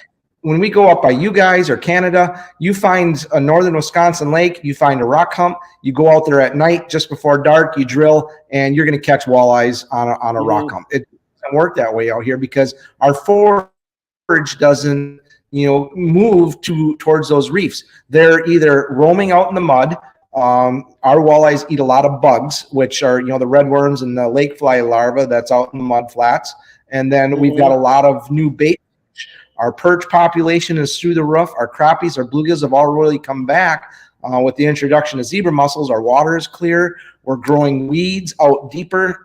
when we go up by you guys or Canada, you find a northern Wisconsin lake, you find a rock hump, you go out there at night just before dark, you drill, and you're going to catch walleyes on a rock hump. It doesn't work that way out here because our forage doesn't move towards those reefs. They're either roaming out in the mud. Our walleyes eat a lot of bugs, which are the red worms and the lake fly larvae that's out in the mud flats. And then we've got a lot of new bait. Our perch population is through the roof. Our crappies, our bluegills have all really come back with the introduction of zebra mussels. Our water is clear. We're growing weeds out deeper,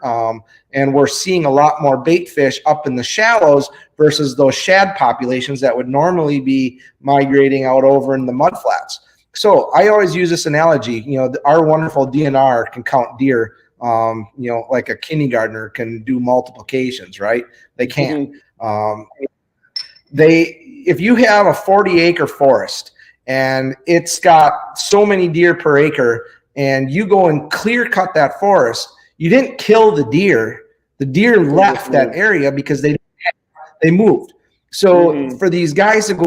and we're seeing a lot more bait fish up in the shallows versus those shad populations that would normally be migrating out over in the mud flats. So I always use this analogy. Our wonderful DNR can count deer, like a kindergartner can do multiplications, right? They can. If you have a 40-acre forest and it's got so many deer per acre, and you go and clear cut that forest, you didn't kill the deer. The deer left that area because they moved. So for these guys to go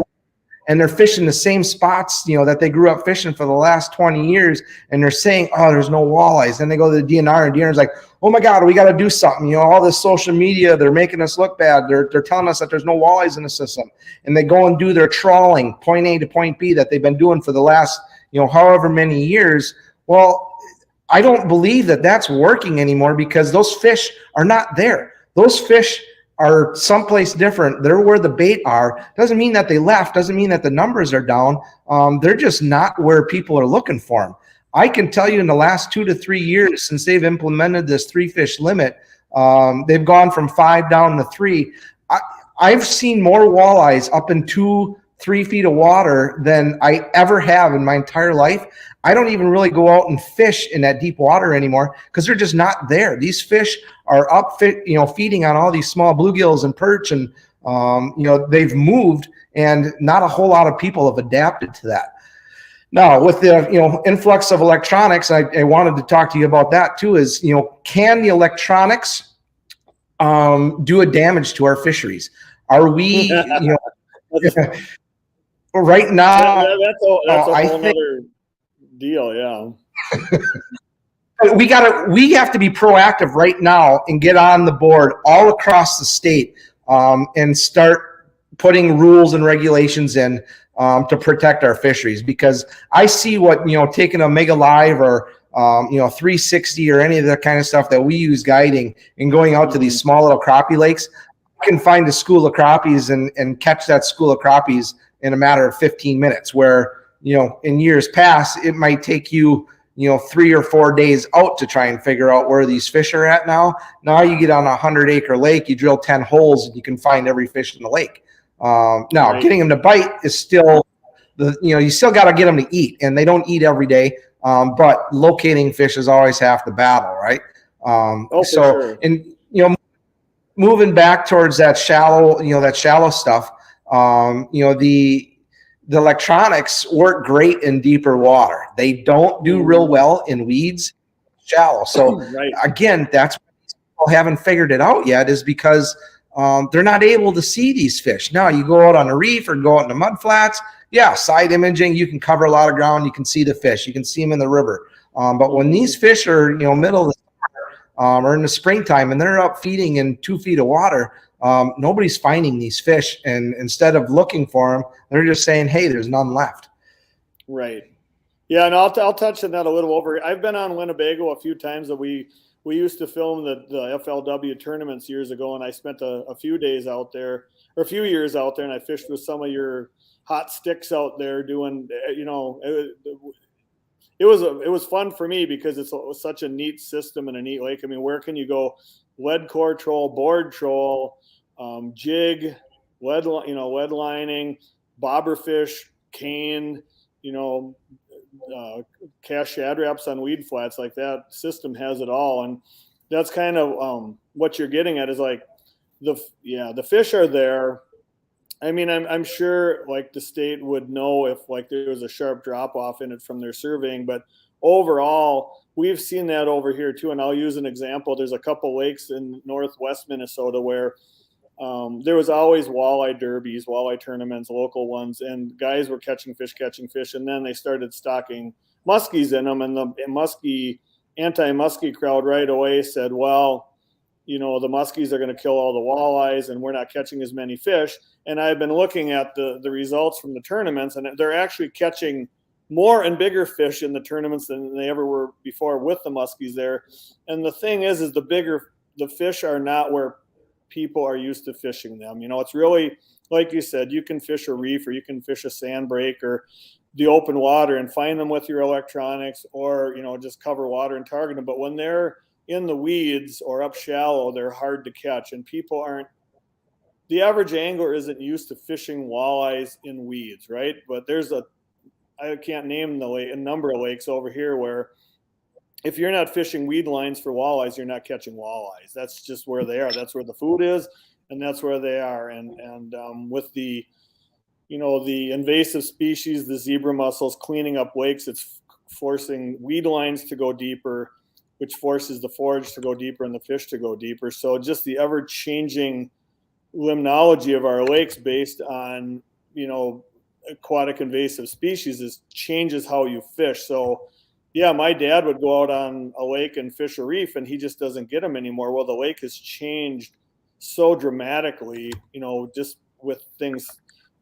and they're fishing the same spots, that they grew up fishing for the last 20 years, and they're saying, oh, there's no walleyes. Then they go to the DNR, and DNR's like, oh my God, we got to do something. All this social media, they're making us look bad. They're telling us that there's no walleyes in the system. And they go and do their trawling, point A to point B, that they've been doing for the last, however many years. Well, I don't believe that that's working anymore because those fish are not there. Those fish are someplace different. They're where the bait are. Doesn't mean that they left. Doesn't mean that the numbers are down. They're just not where people are looking for them. I can tell you in the last 2 to 3 years since they've implemented this 3-fish limit, they've gone from 5 down to 3. I've seen more walleyes up in 2-3 feet of water than I ever have in my entire life. I don't even really go out and fish in that deep water anymore because they're just not there. These fish are up, feeding on all these small bluegills and perch, and they've moved, and not a whole lot of people have adapted to that. Now, with the influx of electronics, I wanted to talk to you about that too. Is can the electronics do a damage to our fisheries? Are we right now? That's a whole other deal, yeah. We have to be proactive right now and get on the board all across the state, and start putting rules and regulations in to protect our fisheries, because I see what taking a Mega Live or 360 or any of that kind of stuff that we use guiding and going out to these small little crappie lakes. I can find a school of crappies and catch that school of crappies in a matter of 15 minutes, where in years past, it might take you, 3 or 4 days out to try and figure out where these fish are at now. Now you get on a 100-acre lake, you drill 10 holes, and you can find every fish in the lake. Now, getting them to bite is still, you still got to get them to eat, and they don't eat every day. But locating fish is always half the battle, right? Sure. And, moving back towards that shallow stuff, the electronics work great in deeper water. They don't do real well in weeds, shallow. So Right. again, that's why these people haven't figured it out yet, is because they're not able to see these fish. Now you go out on a reef or go out in the mud flats. Yeah, side imaging, you can cover a lot of ground. You can see the fish. You can see them in the river. But when these fish are, middle of the summer or in the springtime and they're up feeding in 2 feet of water, nobody's finding these fish. And instead of looking for them, they're just saying, hey, there's none left. Right. Yeah, and I'll touch on that a little over. I've been on Winnebago a few times. That we used to film the FLW tournaments years ago, and I spent a few days out there, or a few years out there, and I fished with some of your hot sticks out there doing, it was fun for me because it was such a neat system and a neat lake. I mean, where can you go? Lead core troll, board troll, jig, lead lining, bobber fish, cane, cast shad wraps on weed flats. Like that system has it all. And that's kind of what you're getting at, is like the fish are there. I mean, I'm sure like the state would know if like there was a sharp drop off in it from their surveying, but overall we've seen that over here too. And I'll use an example. There's a couple lakes in northwest Minnesota where there was always walleye derbies, walleye tournaments, local ones, and guys were catching fish, and then they started stocking muskies in them, and the anti-muskie crowd right away said, well, the muskies are going to kill all the walleyes and we're not catching as many fish. And I've been looking at the results from the tournaments, and they're actually catching more and bigger fish in the tournaments than they ever were before with the muskies there. And the thing is the fish are not where people are used to fishing them. It's really, like you said, you can fish a reef or you can fish a sand break or the open water and find them with your electronics, or, just cover water and target them. But when they're in the weeds or up shallow, they're hard to catch, and the average angler isn't used to fishing walleyes in weeds, right? But I can't name a number of lakes over here where if you're not fishing weed lines for walleyes, you're not catching walleyes. That's just where they are. That's where the food is, and that's where they are. And with the invasive species, the zebra mussels cleaning up lakes, it's forcing weed lines to go deeper, which forces the forage to go deeper and the fish to go deeper. So just the ever-changing limnology of our lakes based on, aquatic invasive species changes how you fish. So yeah, my dad would go out on a lake and fish a reef, and he just doesn't get them anymore. Well, the lake has changed so dramatically, just with things,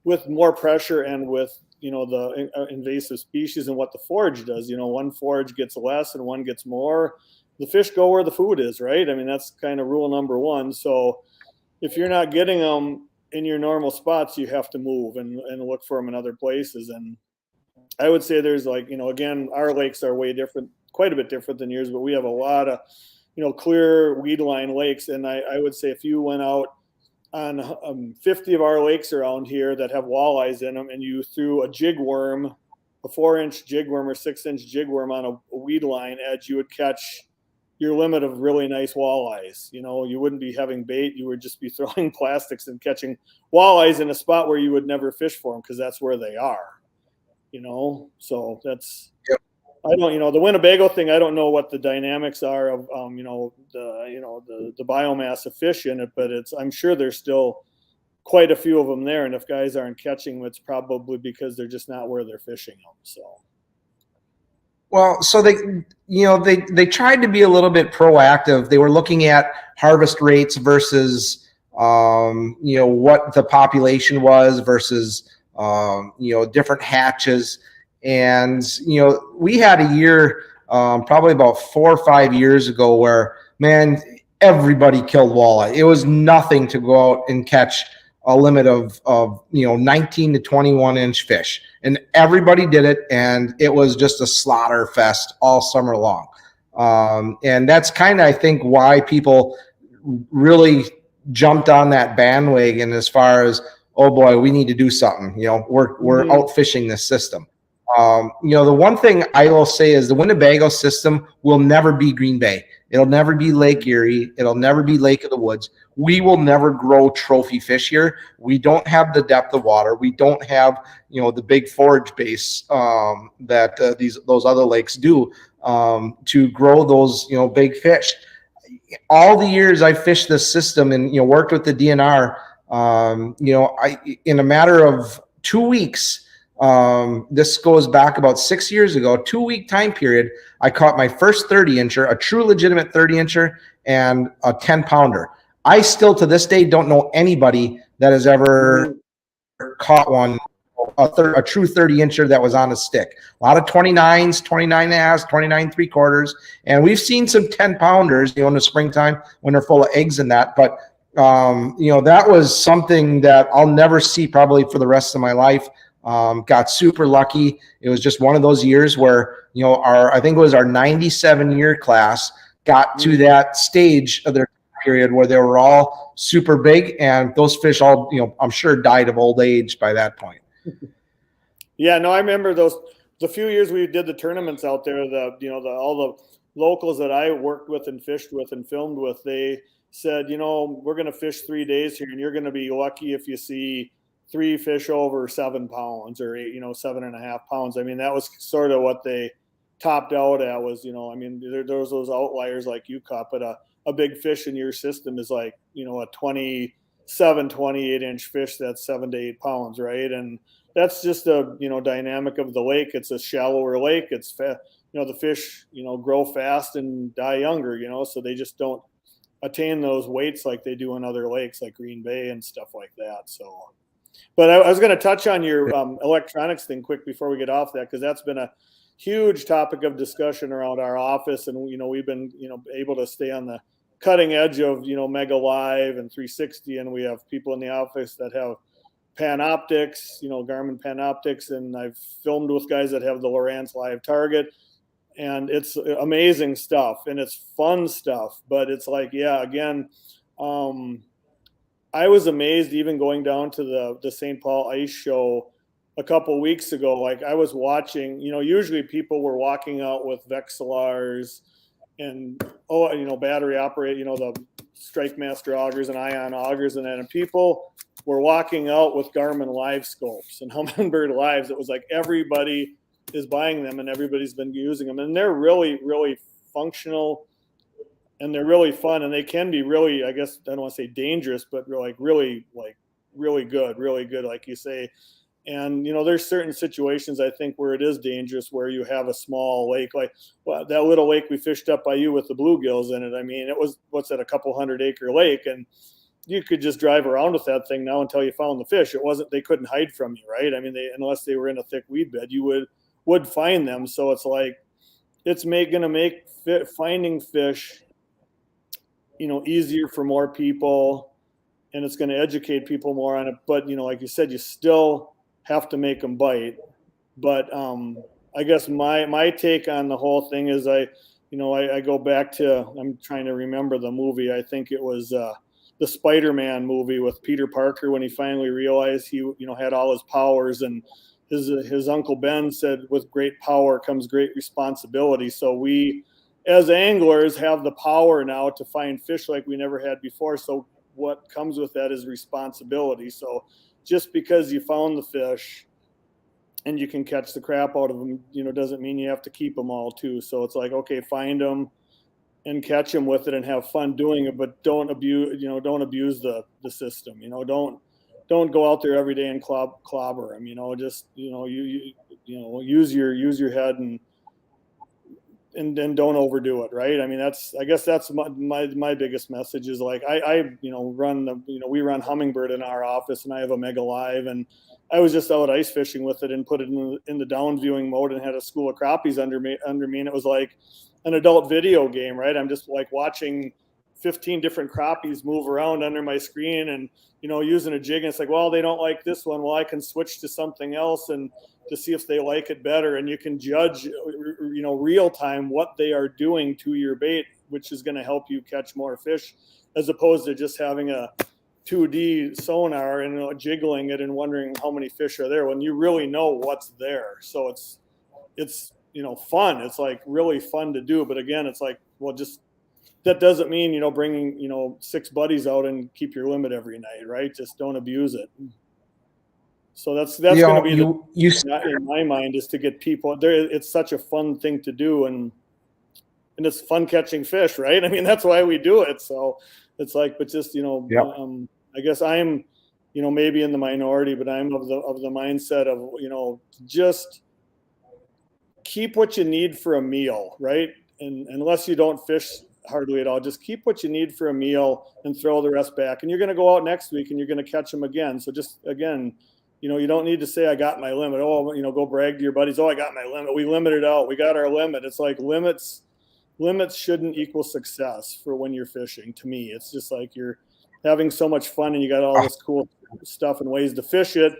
with more pressure and with, the invasive species and what the forage does. One forage gets less and one gets more. The fish go where the food is, right? I mean, that's kind of rule number one. So if you're not getting them in your normal spots, you have to move and look for them in other places. And I would say there's again, our lakes are way different, quite a bit different than yours, but we have a lot of, clear weed line lakes. And I would say if you went out on 50 of our lakes around here that have walleyes in them, and you threw a jig worm, a 4-inch jig worm or 6-inch jig worm on a weed line edge, you would catch your limit of really nice walleyes. You wouldn't be having bait. You would just be throwing plastics and catching walleyes in a spot where you would never fish for them, because that's where they are. So that's, yep. I don't, the Winnebago thing, I don't know what the dynamics are of, the biomass of fish in it, but I'm sure there's still quite a few of them there. And if guys aren't catching them, it's probably because they're just not where they're fishing them. So. Well, so they tried to be a little bit proactive. They were looking at harvest rates versus, what the population was versus, different hatches. And, we had a year, probably about 4 or 5 years ago where, man, everybody killed walleye. It was nothing to go out and catch a limit of 19 to 21 inch fish, and everybody did it. And it was just a slaughter fest all summer long. And that's kind of, I think, why people really jumped on that bandwagon as far as, oh boy, we need to do something. We're out fishing this system. The one thing I will say is the Winnebago system will never be Green Bay. It'll never be Lake Erie. It'll never be Lake of the Woods. We will never grow trophy fish here. We don't have the depth of water. We don't have, the big forage base that those other lakes do. to grow those, big fish. All the years I fished this system and, worked with the DNR, in a matter of 2 weeks, this goes back about 6 years ago, 2 week time period, I caught my first 30-incher, a true legitimate 30-incher, and a 10-pounder. I still to this day don't know anybody that has ever caught one, a true 30-incher that was on a stick. A lot of 29s, 29 and a half, 29 3/4, and we've seen some 10-pounders, in the springtime when they're full of eggs and that. But that was something that I'll never see probably for the rest of my life. Got super lucky. It was just one of those years where I think it was our 97-year class got to that stage of their period where they were all super big, and those fish all, I'm sure died of old age by that point. Yeah, no, I remember the few years we did the tournaments out there, all the locals that I worked with and fished with and filmed with, they said, we're going to fish 3 days here, and you're going to be lucky if you see 3 fish over 7 pounds or 8, 7.5 pounds. I mean, that was sort of what they topped out at was, there was those outliers like you caught, but a big fish in your system is like, a 28-inch fish that's 7 to 8 pounds, right? And that's just a, dynamic of the lake. It's a shallower lake. It's the fish, grow fast and die younger, so they just don't attain those weights like they do in other lakes like Green Bay and stuff like that. So, but I was going to touch on your electronics thing quick before we get off that, because that's been a huge topic of discussion around our office, and we've been able to stay on the cutting edge of Mega Live and 360, and we have people in the office that have Panoptics, Garmin Panoptics, and I've filmed with guys that have the Lowrance Live Target, and it's amazing stuff and it's fun stuff. But it's like, yeah, again, I was amazed even going down to the St. Paul Ice Show a couple weeks ago. Like I was watching, usually people were walking out with Vexilars and battery operated, the Strike Master augers and ion augers, and people were walking out with Garmin Live scopes and Humminbird Lives. It was like everybody is buying them and everybody's been using them, and they're really, really functional and they're really fun, and they can be really, I guess I don't want to say dangerous, but really good, like you say. And there's certain situations I think where it is dangerous, where you have a small lake, like that little lake we fished up by you with the bluegills in it. I mean, it was a couple 100-acre lake, and you could just drive around with that thing now until you found the fish. They couldn't hide from you, right? I mean, unless they were in a thick weed bed, you would find them. So it's like it's going to make finding fish easier for more people, and it's going to educate people more on it. But like you said, you still have to make them bite. But I guess my take on the whole thing is I go back to, I'm trying to remember the movie. I think it was the Spider-Man movie with Peter Parker, when he finally realized he had all his powers, and his Uncle Ben said, with great power comes great responsibility. So we as anglers have the power now to find fish like we never had before. So what comes with that is responsibility. So just because you found the fish and you can catch the crap out of them, doesn't mean you have to keep them all too. So it's like, okay, find them and catch them with it and have fun doing it, but don't abuse the system. Don't go out there every day and clobber them. Just use your head and then don't overdo it, right? I mean, I guess that's my biggest message is like I run we run Humminbird in our office, and I have a Mega Live, and I was just out ice fishing with it and put it in the down viewing mode and had a school of crappies under me, and it was like an adult video game, right? I'm just like watching 15 different crappies move around under my screen and using a jig, and it's like, well, they don't like this one, well, I can switch to something else and to see if they like it better, and you can judge real time what they are doing to your bait, which is going to help you catch more fish, as opposed to just having a 2D sonar and jiggling it and wondering how many fish are there when you really know what's there. So it's fun. It's like really fun to do, but again, it's like, well, just that doesn't mean bringing 6 buddies out and keep your limit every night, right? Just don't abuse it. So that's going to be in my mind, is to get people there. It's such a fun thing to do, and and it's fun catching fish, right? I mean, that's why we do it. So it's like, but just, I guess I'm, maybe in the minority, but I'm of the mindset of, just keep what you need for a meal, right? And unless you don't fish hardly at all, just keep what you need for a meal and throw the rest back. And you're going to go out next week and you're going to catch them again. So just, again, you don't need to say, I got my limit. Oh, go brag to your buddies. Oh, I got my limit. We limited out. We got our limit. It's like limits shouldn't equal success for when you're fishing. To me, it's just like you're having so much fun and you got all this cool stuff and ways to fish it.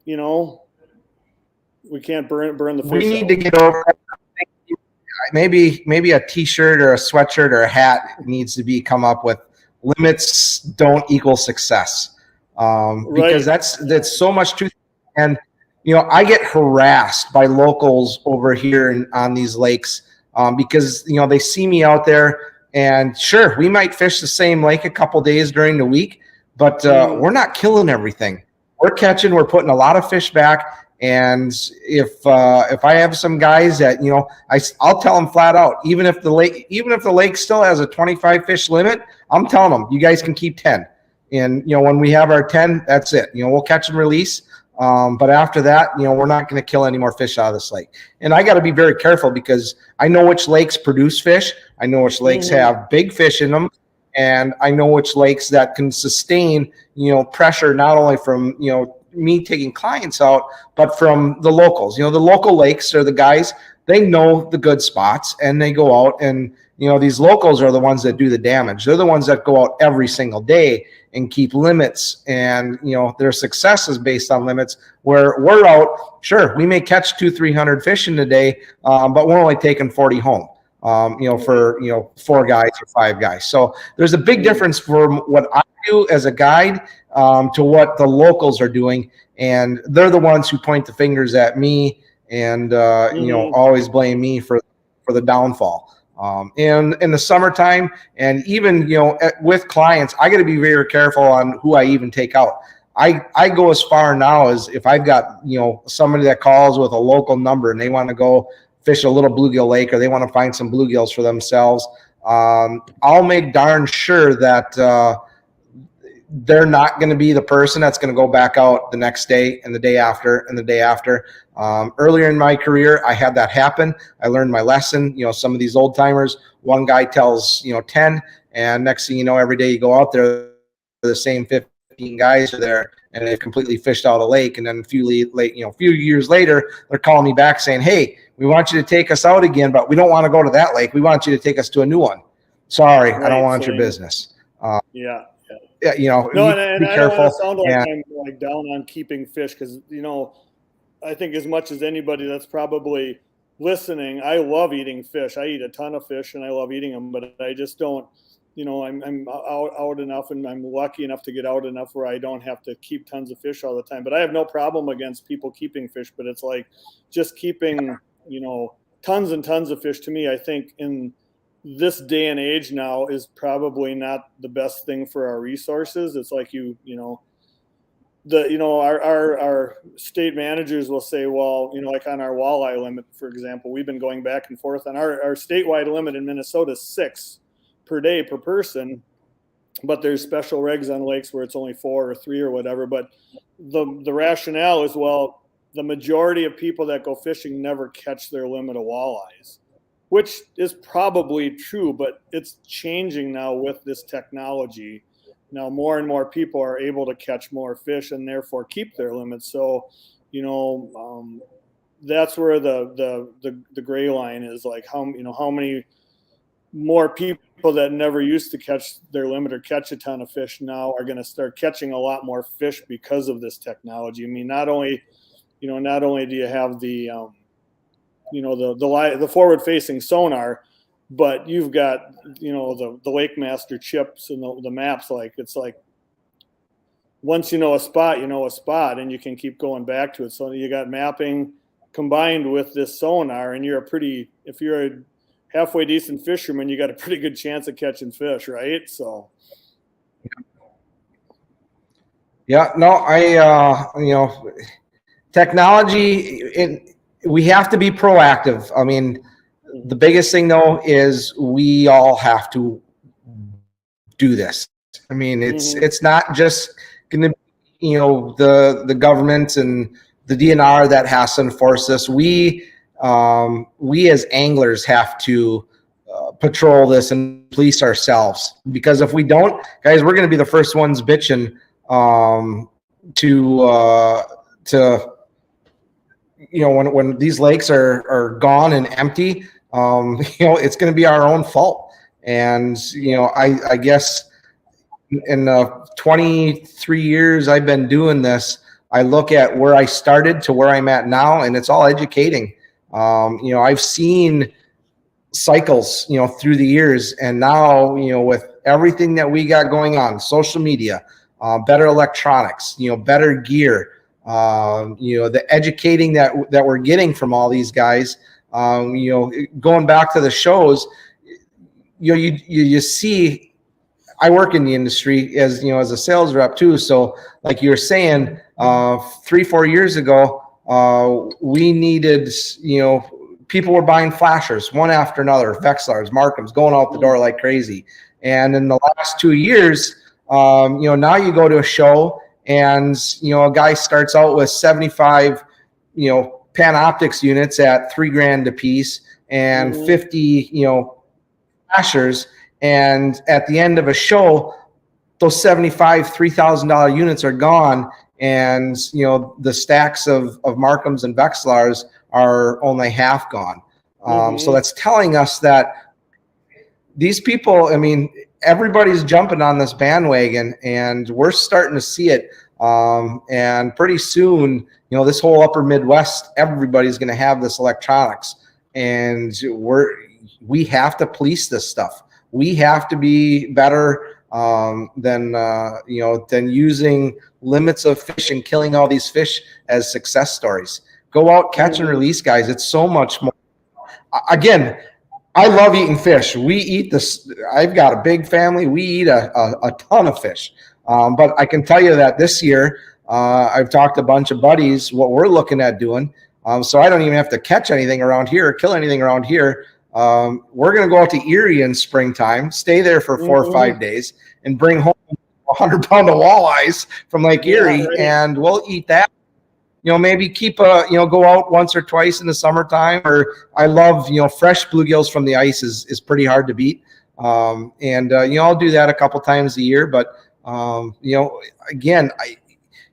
We can't burn the fish. We need to get over. Maybe a t-shirt or a sweatshirt or a hat needs to be come up with. Limits don't equal success, because that's so much truth. And I get harassed by locals over here on these lakes because they see me out there, and sure, we might fish the same lake a couple days during the week, but we're not killing everything. We're catching. We're putting a lot of fish back. And if I have some guys that I'll tell them flat out, even if the lake still has a 25 fish limit, I'm telling them, you guys can keep 10. And when we have our 10, that's it. We'll catch and release. But after that, we're not going to kill any more fish out of this lake. And I got to be very careful because I know which lakes produce fish. I know which lakes have big fish in them. And I know which lakes that can sustain, pressure, not only from, me taking clients out, but from the locals. The local lakes are the guys, they know the good spots and they go out, and these locals are the ones that do the damage. They're the ones that go out every single day and keep limits, and their success is based on limits. Where we're out, sure, we may catch 200-300 fish in a day, but we're only taking 40 home. For 4 guys or 5 guys. So there's a big difference from what I do as a guide to what the locals are doing, and they're the ones who point the fingers at me and always blame me for the downfall. And in the summertime, and even with clients, I got to be very careful on who I even take out. I go as far now as if I've got somebody that calls with a local number and they want to go fish a little bluegill lake, or they want to find some bluegills for themselves, I'll make darn sure that they're not going to be the person that's going to go back out the next day and the day after and the day after. Earlier in my career, I had that happen. I learned my lesson. Some of these old timers, one guy tells 10, and next thing you know, every day you go out there, the same 15 guys are there, and they've completely fished out a lake. And then a few years later, they're calling me back saying, "Hey, we want you to take us out again, but we don't want to go to that lake. We want you to take us to a new one." Sorry, I don't want your business. Yeah. No, and be I careful. don't want to sound like I'm like down on keeping fish, because I think as much as anybody that's probably listening, I love eating fish. I eat a ton of fish and I love eating them, but I just don't. I'm out enough, and I'm lucky enough to get out enough where I don't have to keep tons of fish all the time. But I have no problem against people keeping fish, but it's like just keeping tons and tons of fish, to me, I think in this day and age now, is probably not the best thing for our resources. It's like our state managers will say, well, like on our walleye limit, for example, we've been going back and forth on our statewide limit in Minnesota is 6 per day per person, but there's special regs on lakes where it's only 4 or 3 or whatever. But the rationale is, well, the majority of people that go fishing never catch their limit of walleyes, which is probably true, but it's changing now with this technology. Now more and more people are able to catch more fish and therefore keep their limits. So, that's where the gray line is, like how many more people that never used to catch their limit or catch a ton of fish now are going to start catching a lot more fish because of this technology. I mean, not only do you have the forward facing sonar, but you've got the Lake Master chips and the maps. Like, it's like once you know a spot, and you can keep going back to it. So you got mapping combined with this sonar, and if you're a halfway decent fisherman, you got a pretty good chance of catching fish, right? So technology, we have to be proactive. I mean, The biggest thing though is we all have to do this. I mean, it's not just going to, the government and the DNR that has to enforce this. We as anglers have to patrol this and police ourselves, because if we don't, guys, we're going to be the first ones bitching to when these lakes are gone and empty. It's going to be our own fault. And I guess in 23 years I've been doing this, I look at where I started to where I'm at now, and it's all educating. I've seen cycles, through the years, and now, with everything that we got going on, social media, better electronics, better gear, the educating that we're getting from all these guys, going back to the shows, you see, I work in the industry as a sales rep too. So like you were saying, 3-4 years ago, we needed, people were buying flashers one after another, Vexilars, Markhams, going out the door like crazy. And in the last 2 years, now you go to a show and, a guy starts out with 75, Panoptics units at $3,000 a piece and 50, flashers. And at the end of a show, those 75 $3,000 units are gone. And, the stacks of Markhams and Vexilars are only half gone. So that's telling us that these people, I mean, everybody's jumping on this bandwagon, and we're starting to see it. And pretty soon, this whole upper Midwest, everybody's going to have this electronics, and we have to police this stuff. We have to be better than using limits of fish and killing all these fish as success stories. Go out, catch and release, guys. It's so much more. Again, I love eating fish. We eat this. I've got a big family. We eat a ton of fish. But I can tell you that this year, I've talked to a bunch of buddies what we're looking at doing. So I don't even have to catch anything around here or kill anything around here. We're going to go out to Erie in springtime, stay there for 4 or 5 days, and bring home 100 pound of walleyes from Lake Erie, and we'll eat that. Maybe keep go out once or twice in the summertime. Or I love, fresh bluegills from the ice is pretty hard to beat. I'll do that a couple times a year. But, again,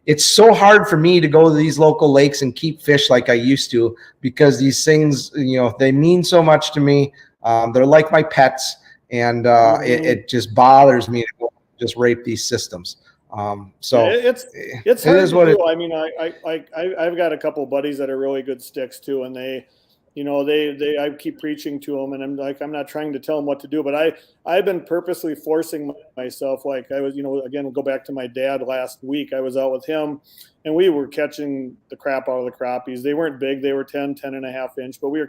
it's so hard for me to go to these local lakes and keep fish like I used to, because these things, they mean so much to me. They're like my pets, and it just bothers me to go just rape these systems. So it's hard to do. I mean, I've got a couple of buddies that are really good sticks too, and they I keep preaching to them, and I'm not trying to tell them what to do, but I've been purposely forcing myself. Like I was, again, we'll go back to my dad last week. I was out with him, and we were catching the crap out of the crappies. They weren't big; they were 10.5 inch, but we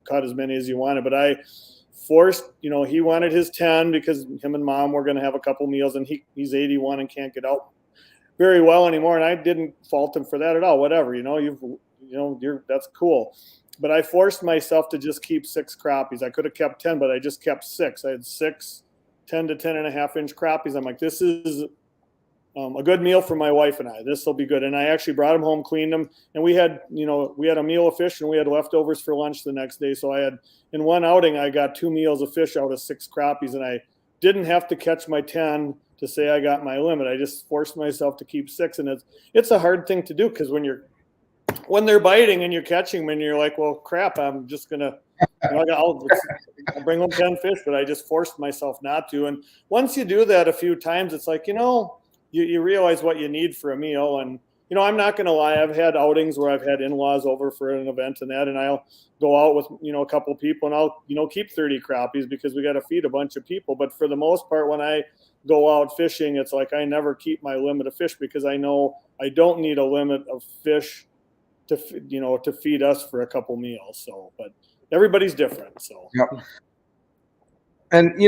caught as many as you wanted. But I forced, he wanted his 10 because him and mom were going to have a couple meals, and he's 81 and can't get out very well anymore. And I didn't fault him for that at all. Whatever, that's cool. But I forced myself to just keep 6 crappies. I could have kept 10, but I just kept 6. I had 6 10 to 10.5 inch crappies. I'm like, this is a good meal for my wife and I. This will be good. And I actually brought them home, cleaned them, and we had a meal of fish, and we had leftovers for lunch the next day. So I had, in one outing, I got 2 meals of fish out of 6 crappies, and I didn't have to catch my 10 to say I got my limit. I just forced myself to keep 6, and it's a hard thing to do, because when they're biting and you're catching them and you're like, well, crap, I'm just going to, I'll bring home 10 fish, but I just forced myself not to. And once you do that a few times, it's like, you realize what you need for a meal. And, I'm not going to lie. I've had outings where I've had in-laws over for an event and that, and I'll go out with, a couple of people, and I'll, keep 30 crappies because we got to feed a bunch of people. But for the most part, when I go out fishing, it's like I never keep my limit of fish, because I know I don't need a limit of fish to feed us for a couple meals. So, but everybody's different. So, yep. And,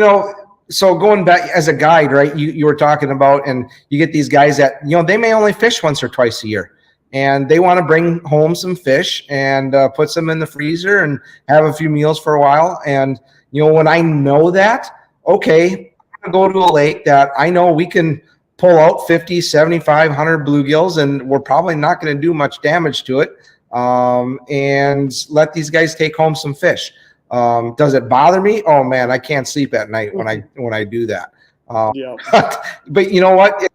so going back as a guide, right, you were talking about, and you get these guys that, they may only fish once or twice a year. and they want to bring home some fish and put some in the freezer and have a few meals for a while. And, when I know that, okay, I'm going to go to a lake that I know we can pull out 50, 75, 100 bluegills, and we're probably not going to do much damage to it. And let these guys take home some fish. Does it bother me? Oh man, I can't sleep at night when I do that. Yeah. But you know what?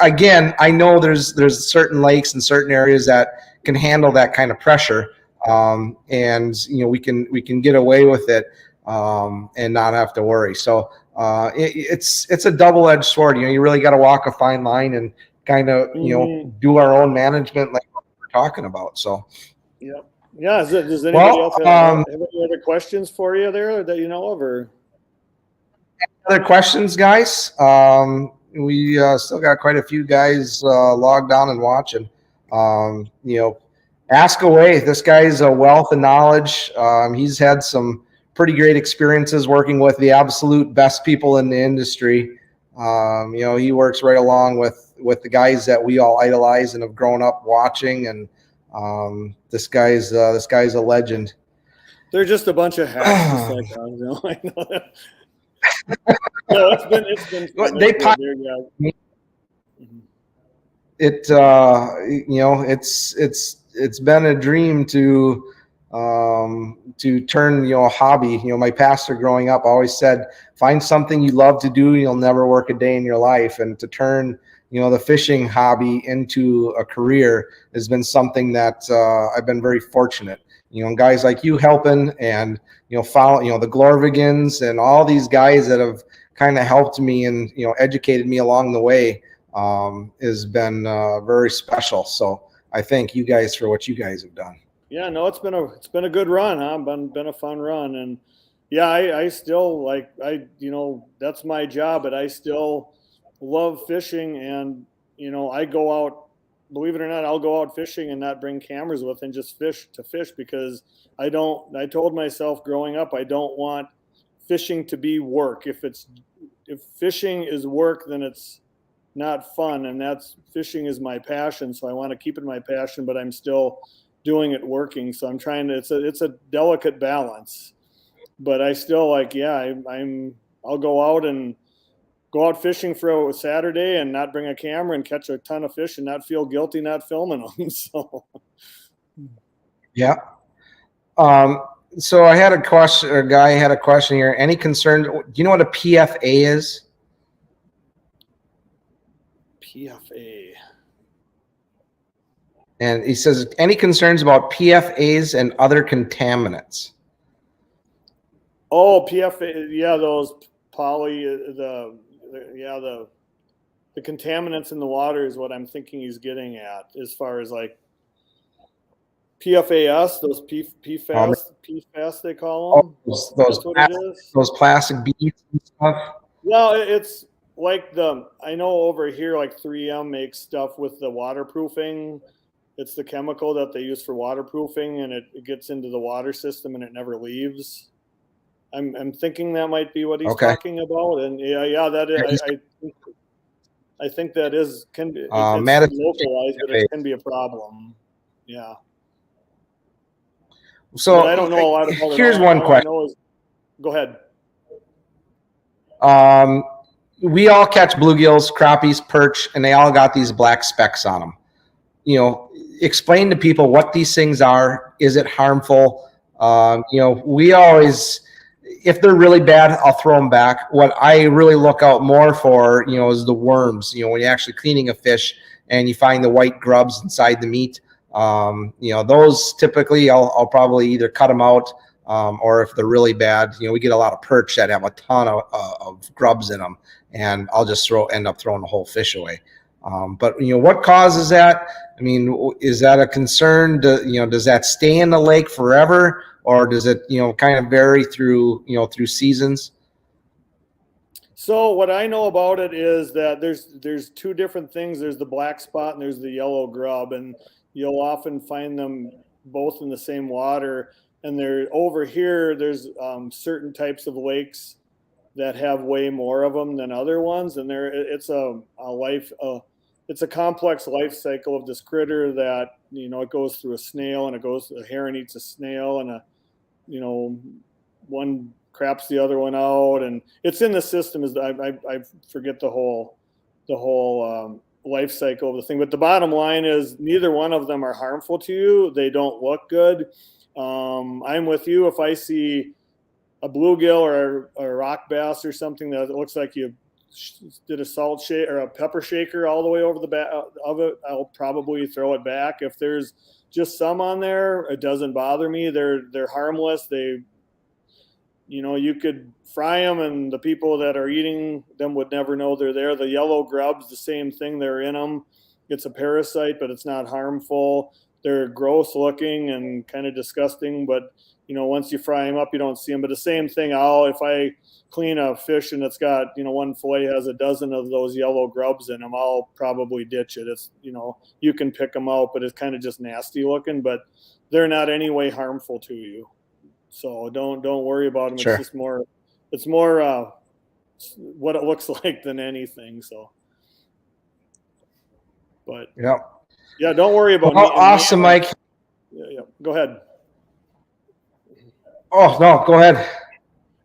Again, I know there's certain lakes and certain areas that can handle that kind of pressure, and we can get away with it and not have to worry. So it's a double-edged sword. You really got to walk a fine line and kind of do our own management like we're talking about. So yeah. Does anybody else have any other questions for you there that you know of, or other questions, guys? We still got quite a few guys logged on and watching. Ask away. This guy's a wealth of knowledge. He's had some pretty great experiences working with the absolute best people in the industry. He works right along with the guys that we all idolize and have grown up watching. And this guy's a legend. They're just a bunch of hacks, just like us. I know that. No, it's been fun. It's been a dream to turn a hobby. My pastor growing up always said, find something you love to do, you'll never work a day in your life. And to turn the fishing hobby into a career has been something that I've been very fortunate. Guys like you helping, and follow the Glorvigans and all these guys that have kind of helped me and educated me along the way has been very special. So I thank you guys for what you guys have done. Yeah, no, it's been a good run, huh? Been a fun run, and yeah, I still that's my job, but I still love fishing, and I go out. Believe it or not, I'll go out fishing and not bring cameras with and just fish because I told myself growing up, I don't want fishing to be work. If fishing is work, then it's not fun, and fishing is my passion. So I want to keep it my passion, but I'm still doing it working. So I'm trying to, it's a delicate balance, but I still I'll go out fishing for a Saturday and not bring a camera and catch a ton of fish and not feel guilty not filming them. So, yeah. So I had a question. A guy had a question here. Any concern? Do you know what a PFA is? PFA. And he says, any concerns about PFAs and other contaminants? Oh, PFA. Yeah, those the contaminants in the water is what I'm thinking he's getting at, as far as like PFAS, those PFAS they call them. Those plastic beads and stuff. Well, it's like I know over here, like 3M makes stuff with the waterproofing. It's the chemical that they use for waterproofing, and it gets into the water system and it never leaves. I'm thinking that might be what he's talking about, and that is. I think that can be localized, but it can be a problem. Yeah. So but I don't know a lot about it. Here's one question. Go ahead. We all catch bluegills, crappies, perch, and they all got these black specks on them. Explain to people what these things are. Is it harmful? We always, if they're really bad, I'll throw them back. What I really look out more for, is the worms. When you're actually cleaning a fish and you find the white grubs inside the meat, those typically I'll probably either cut them out, or if they're really bad, we get a lot of perch that have a ton of grubs in them, and I'll just end up throwing the whole fish away. But what causes that? I mean, is that a concern? Does that stay in the lake forever, or does it kind of vary through seasons? So what I know about it is that there's two different things. There's the black spot and there's the yellow grub, and you'll often find them both in the same water. And over here, there's certain types of lakes that have way more of them than other ones, and it's a it's a complex life cycle of this critter that, it goes through a snail, and a heron eats a snail, and one craps the other one out, and it's in the system. I forget the whole life cycle of the thing, but the bottom line is neither one of them are harmful to you. They don't look good. I'm with you. If I see a bluegill or a rock bass or something that looks like you did a salt shake or a pepper shaker all the way over the back of it, I'll probably throw it back. If there's just some on there, it doesn't bother me. They're harmless. You could fry them, and the people that are eating them would never know they're there. The yellow grubs, the same thing. They're in them. It's a parasite, but it's not harmful. They're gross looking and kind of disgusting, but once you fry them up, you don't see them. But the same thing, if I clean a fish and it's got, one fillet has a dozen of those yellow grubs in them, I'll probably ditch it. It's, you can pick them out, but it's kind of just nasty looking, but they're not any way harmful to you. So don't worry about them. Sure. It's more what it looks like than anything. So, but yeah, don't worry about it. Awesome, Mike. Yeah. Go ahead. Oh, no, go ahead.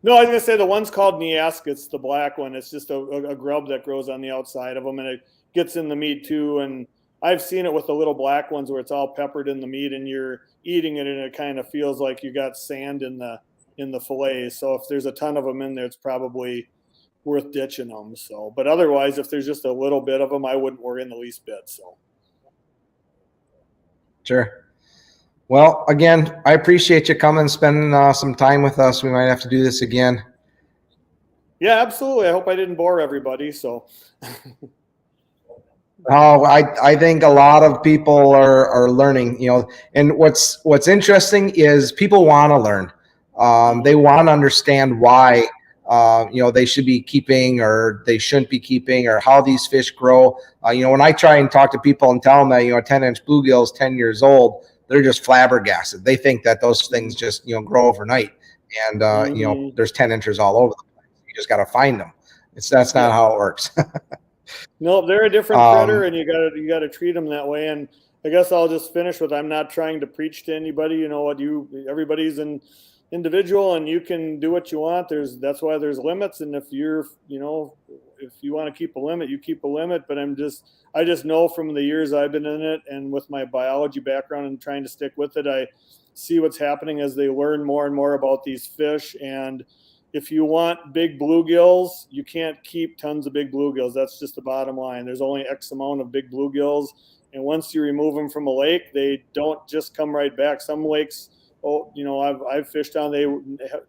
No, I was going to say the one's called Niask. It's the black one. It's just a grub that grows on the outside of them, and it gets in the meat too. And I've seen it with the little black ones where it's all peppered in the meat, and you're eating it, and it kind of feels like you got sand in the fillet. So if there's a ton of them in there, it's probably worth ditching them. So, but otherwise, if there's just a little bit of them, I wouldn't worry in the least bit. So, sure. Well, again, I appreciate you coming and spending some time with us. We might have to do this again. Yeah, absolutely. I hope I didn't bore everybody. So, I think a lot of people are learning, and what's interesting is people want to learn. They want to understand why, they should be keeping or they shouldn't be keeping, or how these fish grow. When I try and talk to people and tell them that, a 10-inch bluegill is 10 years old, they're just flabbergasted. They think that those things just, grow overnight, and, there's 10 inches all over the place. You just got to find them. That's not how it works. No, they're a different critter, and you gotta treat them that way. And I guess I'll just finish with, I'm not trying to preach to anybody. Everybody's an individual, and you can do what you want. That's why there's limits. And if if you want to keep a limit, you keep a limit. But I just know from the years I've been in it, and with my biology background and trying to stick with it, I see what's happening as they learn more and more about these fish. And if you want big bluegills, you can't keep tons of big bluegills. That's just the bottom line. There's only X amount of big bluegills. And once you remove them from a lake, they don't just come right back. Some lakes, I've fished on,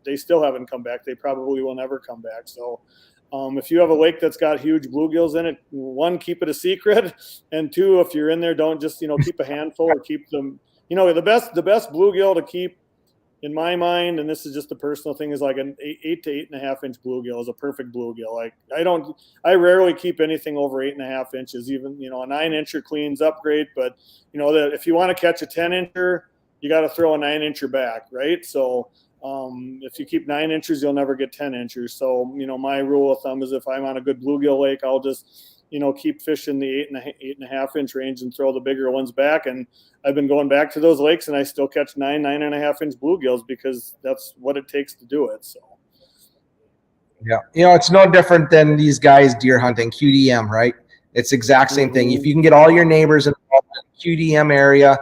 they still haven't come back. They probably will never come back. So if you have a lake that's got huge bluegills in it, one, keep it a secret. And two, if you're in there, don't just, keep a handful, or keep them, the best bluegill to keep, in my mind, and this is just a personal thing, is like an 8 to 8.5 inch bluegill is a perfect bluegill. Like I rarely keep anything over 8.5 inches. Even a 9-incher cleans up great, but that if you want to catch a 10-incher, you got to throw a 9-incher back, right? So if you keep 9 inches, you'll never get 10 inchers. So my rule of thumb is if I'm on a good bluegill lake, I'll just keep fishing the 8.5 inch range and throw the bigger ones back. And I've been going back to those lakes, and I still catch 9.5 inch bluegills because that's what it takes to do it. So, yeah, it's no different than these guys deer hunting, QDM, right? It's the exact same thing. If you can get all your neighbors involved in the QDM area,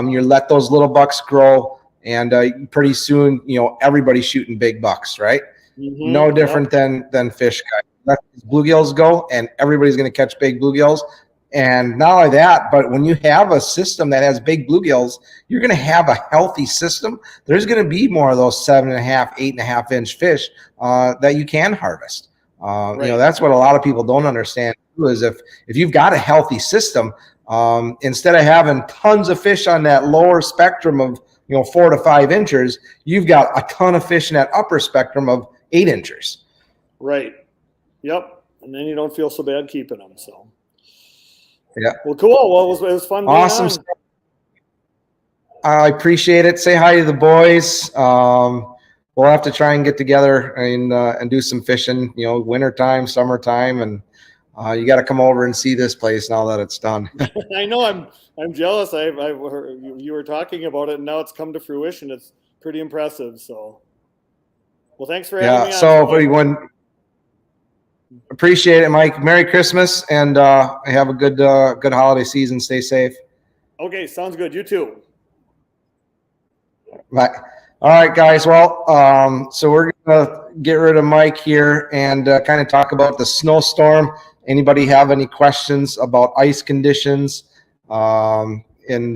you let those little bucks grow, and pretty soon, everybody's shooting big bucks, right? No different than fish guys. Let these bluegills go, and everybody's going to catch big bluegills. And not only that, but when you have a system that has big bluegills, you're going to have a healthy system. There's going to be more of those 7.5, 8.5 inch fish that you can harvest. Right. That's what a lot of people don't understand too, is if you've got a healthy system, instead of having tons of fish on that lower spectrum of 4 to 5 inches, you've got a ton of fish in that upper spectrum of 8 inches. Right. Yep. And then you don't feel so bad keeping them. So. Yeah. Well, cool. Well, it was fun. Awesome. I appreciate it. Say hi to the boys. We'll have to try and get together and do some fishing, wintertime, summertime, and You got to come over and see this place now that it's done. I know I'm jealous. I've heard, you were talking about it, and now it's come to fruition. It's pretty impressive. So, well, thanks for having me on. So everyone, appreciate it, Mike. Merry Christmas, and have a good holiday season. Stay safe. Okay, sounds good. You too. Bye. All right, guys. Well, so we're gonna get rid of Mike here and kind of talk about the snowstorm. Anybody have any questions about ice conditions and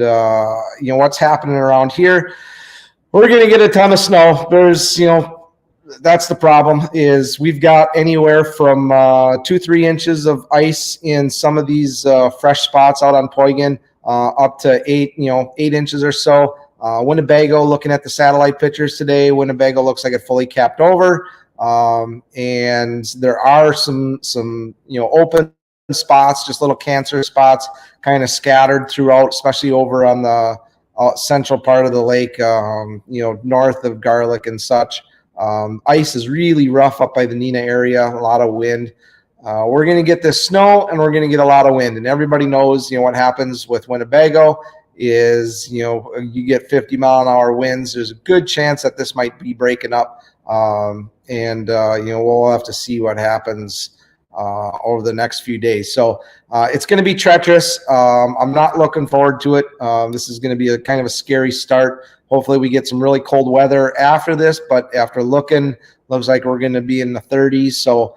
what's happening around here? We're gonna get a ton of snow. There's that's the problem, is we've got anywhere from 2-3 inches of ice in some of these fresh spots out on Poigan, up to 8 inches or so. Winnebago, looking at the satellite pictures today, Winnebago looks like it fully capped over. And there are some open spots, just little cancer spots kind of scattered throughout, especially over on the central part of the lake, north of Garlic and such. Ice is really rough up by the Neenah area, a lot of wind. We're going to get this snow, and we're going to get a lot of wind. And everybody knows, what happens with Winnebago is, you get 50-mile-an-hour winds. There's a good chance that this might be breaking up. We'll have to see what happens over the next few days. So it's going to be treacherous. I'm not looking forward to it. This is going to be a kind of a scary start. Hopefully we get some really cold weather after this, but after looking, looks like we're going to be in the 30s. So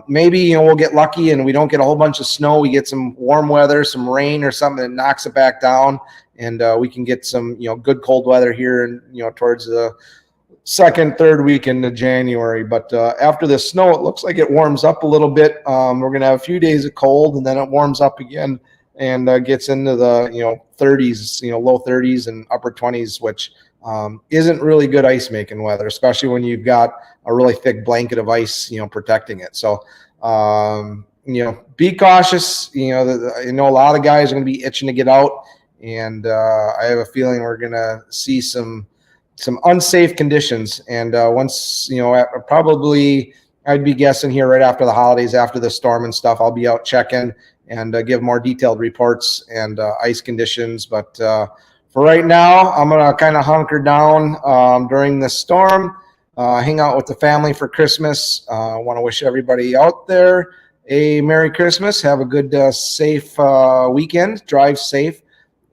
maybe we'll get lucky and we don't get a whole bunch of snow. We get some warm weather, some rain or something that knocks it back down, and we can get some good cold weather here and towards the second, third weekend of January. But after the snow, it looks like it warms up a little bit. We're going to have a few days of cold, and then it warms up again and gets into the 30s, low 30s and upper 20s, which isn't really good ice making weather, especially when you've got a really thick blanket of ice, protecting it. So, be cautious. I know a lot of guys are going to be itching to get out, and I have a feeling we're going to see some unsafe conditions. And once, probably I'd be guessing here right after the holidays, after the storm and stuff, I'll be out checking and give more detailed reports and ice conditions. But for right now, I'm going to kind of hunker down during the storm, hang out with the family for Christmas. I want to wish everybody out there a Merry Christmas. Have a good, safe weekend. Drive safe.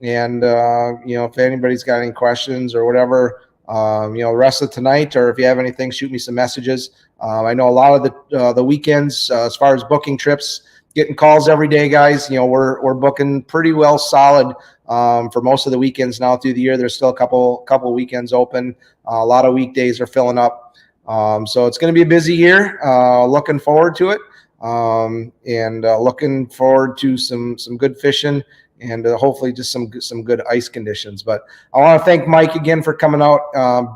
And, if anybody's got any questions or whatever, the rest of tonight, or if you have anything, shoot me some messages. I know a lot of the weekends, as far as booking trips, getting calls every day, guys. We're booking pretty well solid for most of the weekends now through the year. There's still a couple weekends open. A lot of weekdays are filling up. So it's going to be a busy year. Looking forward to it, and looking forward to some good fishing and hopefully just some good ice conditions. But I want to thank Mike again for coming out.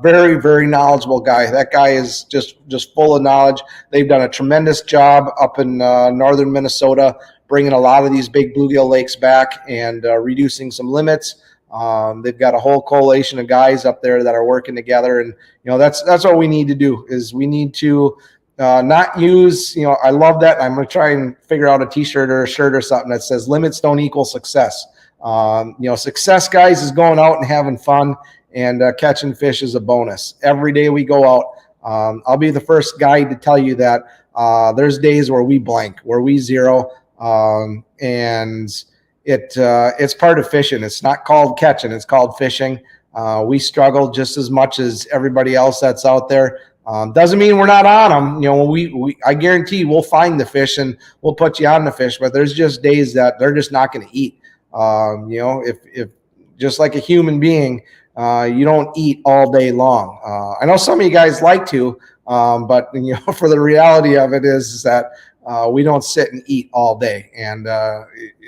Very, very knowledgeable guy. That guy is just full of knowledge. They've done a tremendous job up in northern Minnesota, bringing a lot of these big bluegill lakes back and reducing some limits. They've got a whole coalition of guys up there that are working together, and that's what we need to do. Is we need to not use, I love that. I'm going to try and figure out a t-shirt or a shirt or something that says limits don't equal success. Success, guys, is going out and having fun, and catching fish is a bonus. Every day we go out, I'll be the first guy to tell you that there's days where we blank, where we zero, and it's part of fishing. It's not called catching, it's called fishing. We struggle just as much as everybody else that's out there. Doesn't mean we're not on them. I guarantee we'll find the fish and we'll put you on the fish, but there's just days that they're just not going to eat. If just like a human being, you don't eat all day long. I know some of you guys like to, but for the reality of it is that we don't sit and eat all day, and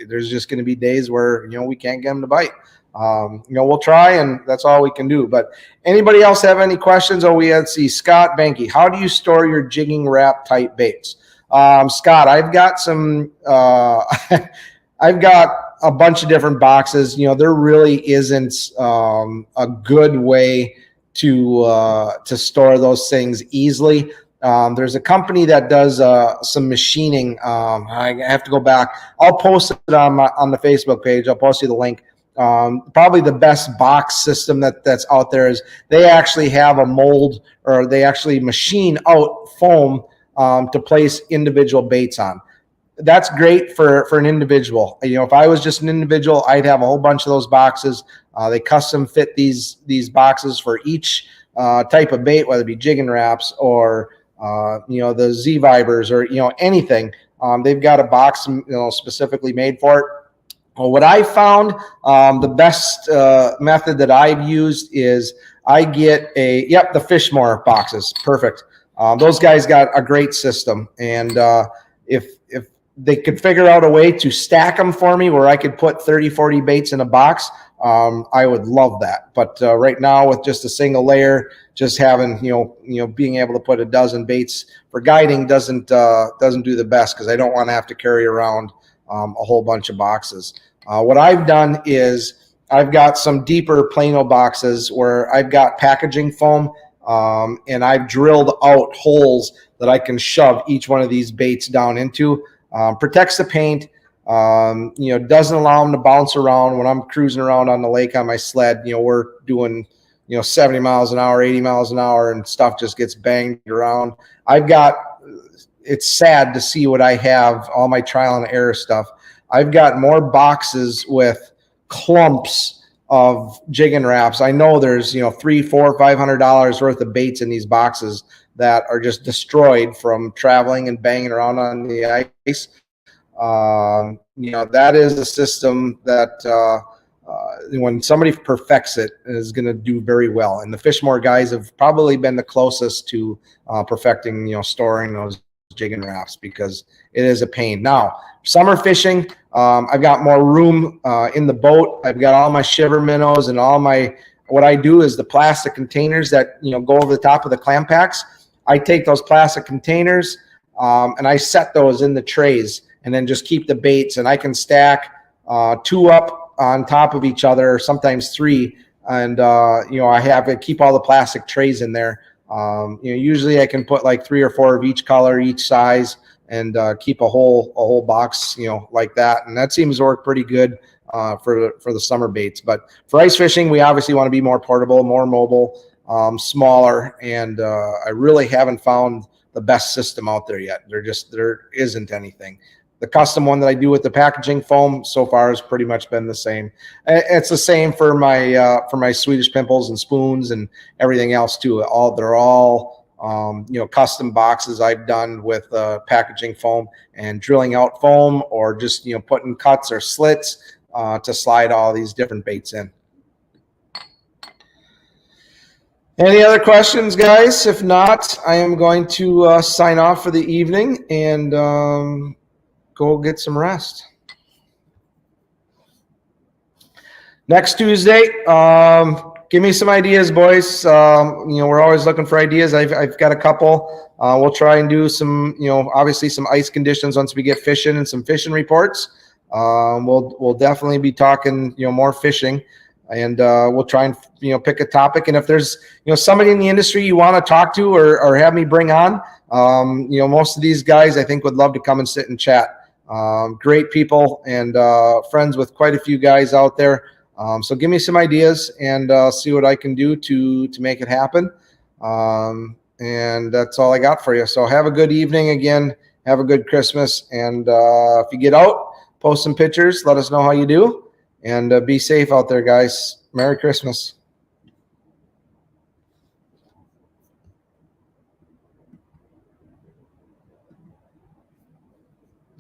there's just going to be days where we can't get them to bite. We'll try, and that's all we can do. But anybody else have any questions? Oh, we had Scott Banky. How do you store your jigging wrap type baits? Scott, I've got some. I've got a bunch of different boxes. There really isn't a good way to store those things easily. There's a company that does some machining. I have to go back. I'll post it on the Facebook page. I'll post you the link. Probably the best box system that's out there is they actually have a mold, or they actually machine out foam to place individual baits on. That's great for an individual. If I was just an individual, I'd have a whole bunch of those boxes. They custom fit these boxes for each type of bait, whether it be jigging wraps or the Z vibers or anything. They've got a box specifically made for it. Well, what I found, the best method that I've used is I get the Fishmore boxes. Perfect. Those guys got a great system, and if they could figure out a way to stack them for me where I could put 30, 40 baits in a box, I would love that. But right now, with just a single layer, just having being able to put a dozen baits for guiding doesn't do the best, because I don't want to have to carry around a whole bunch of boxes. What I've done is I've got some deeper Plano boxes where I've got packaging foam, and I've drilled out holes that I can shove each one of these baits down into. Protects the paint, doesn't allow them to bounce around. When I'm cruising around on the lake on my sled, we're doing 70 miles an hour, 80 miles an hour, and stuff just gets banged around. It's sad to see what I have, all my trial and error stuff. I've got more boxes with clumps of jigging wraps. I know there's $300, $400, $500 worth of baits in these boxes that are just destroyed from traveling and banging around on the ice. That is a system that when somebody perfects it, is going to do very well. And the Fishmore guys have probably been the closest to perfecting, storing those jigging wraps, because it is a pain. Now, summer fishing, I've got more room in the boat. I've got all my shiver minnows and what I do is the plastic containers that go over the top of the clam packs. I take those plastic containers and I set those in the trays, and then just keep the baits, and I can stack 2 up on top of each other, or sometimes 3. And, I have to keep all the plastic trays in there. Usually I can put like 3 or 4 of each color, each size, and keep a whole box, like that. And that seems to work pretty good for the summer baits. But for ice fishing, we obviously want to be more portable, more mobile, smaller, and I really haven't found the best system out there yet. There isn't anything. The custom one that I do with the packaging foam so far has pretty much been the same. It's the same for my Swedish pimples and spoons and everything else too. They're all custom boxes I've done with packaging foam and drilling out foam, or just putting cuts or slits to slide all these different baits in. Any other questions, guys? If not, I am going to sign off for the evening and go get some rest. Next Tuesday, give me some ideas, boys. We're always looking for ideas. I've got a couple. We'll try and do some, obviously some ice conditions once we get fishing, and some fishing reports. We'll definitely be talking, more fishing. And we'll try and pick a topic. And if there's somebody in the industry you want to talk to or have me bring on, most of these guys I think would love to come and sit and chat. Great people, and friends with quite a few guys out there. So give me some ideas, and see what I can do to make it happen. And that's all I got for you. So have a good evening again. Have a good Christmas. And if you get out, post some pictures. Let us know how you do. And be safe out there, guys. Merry Christmas.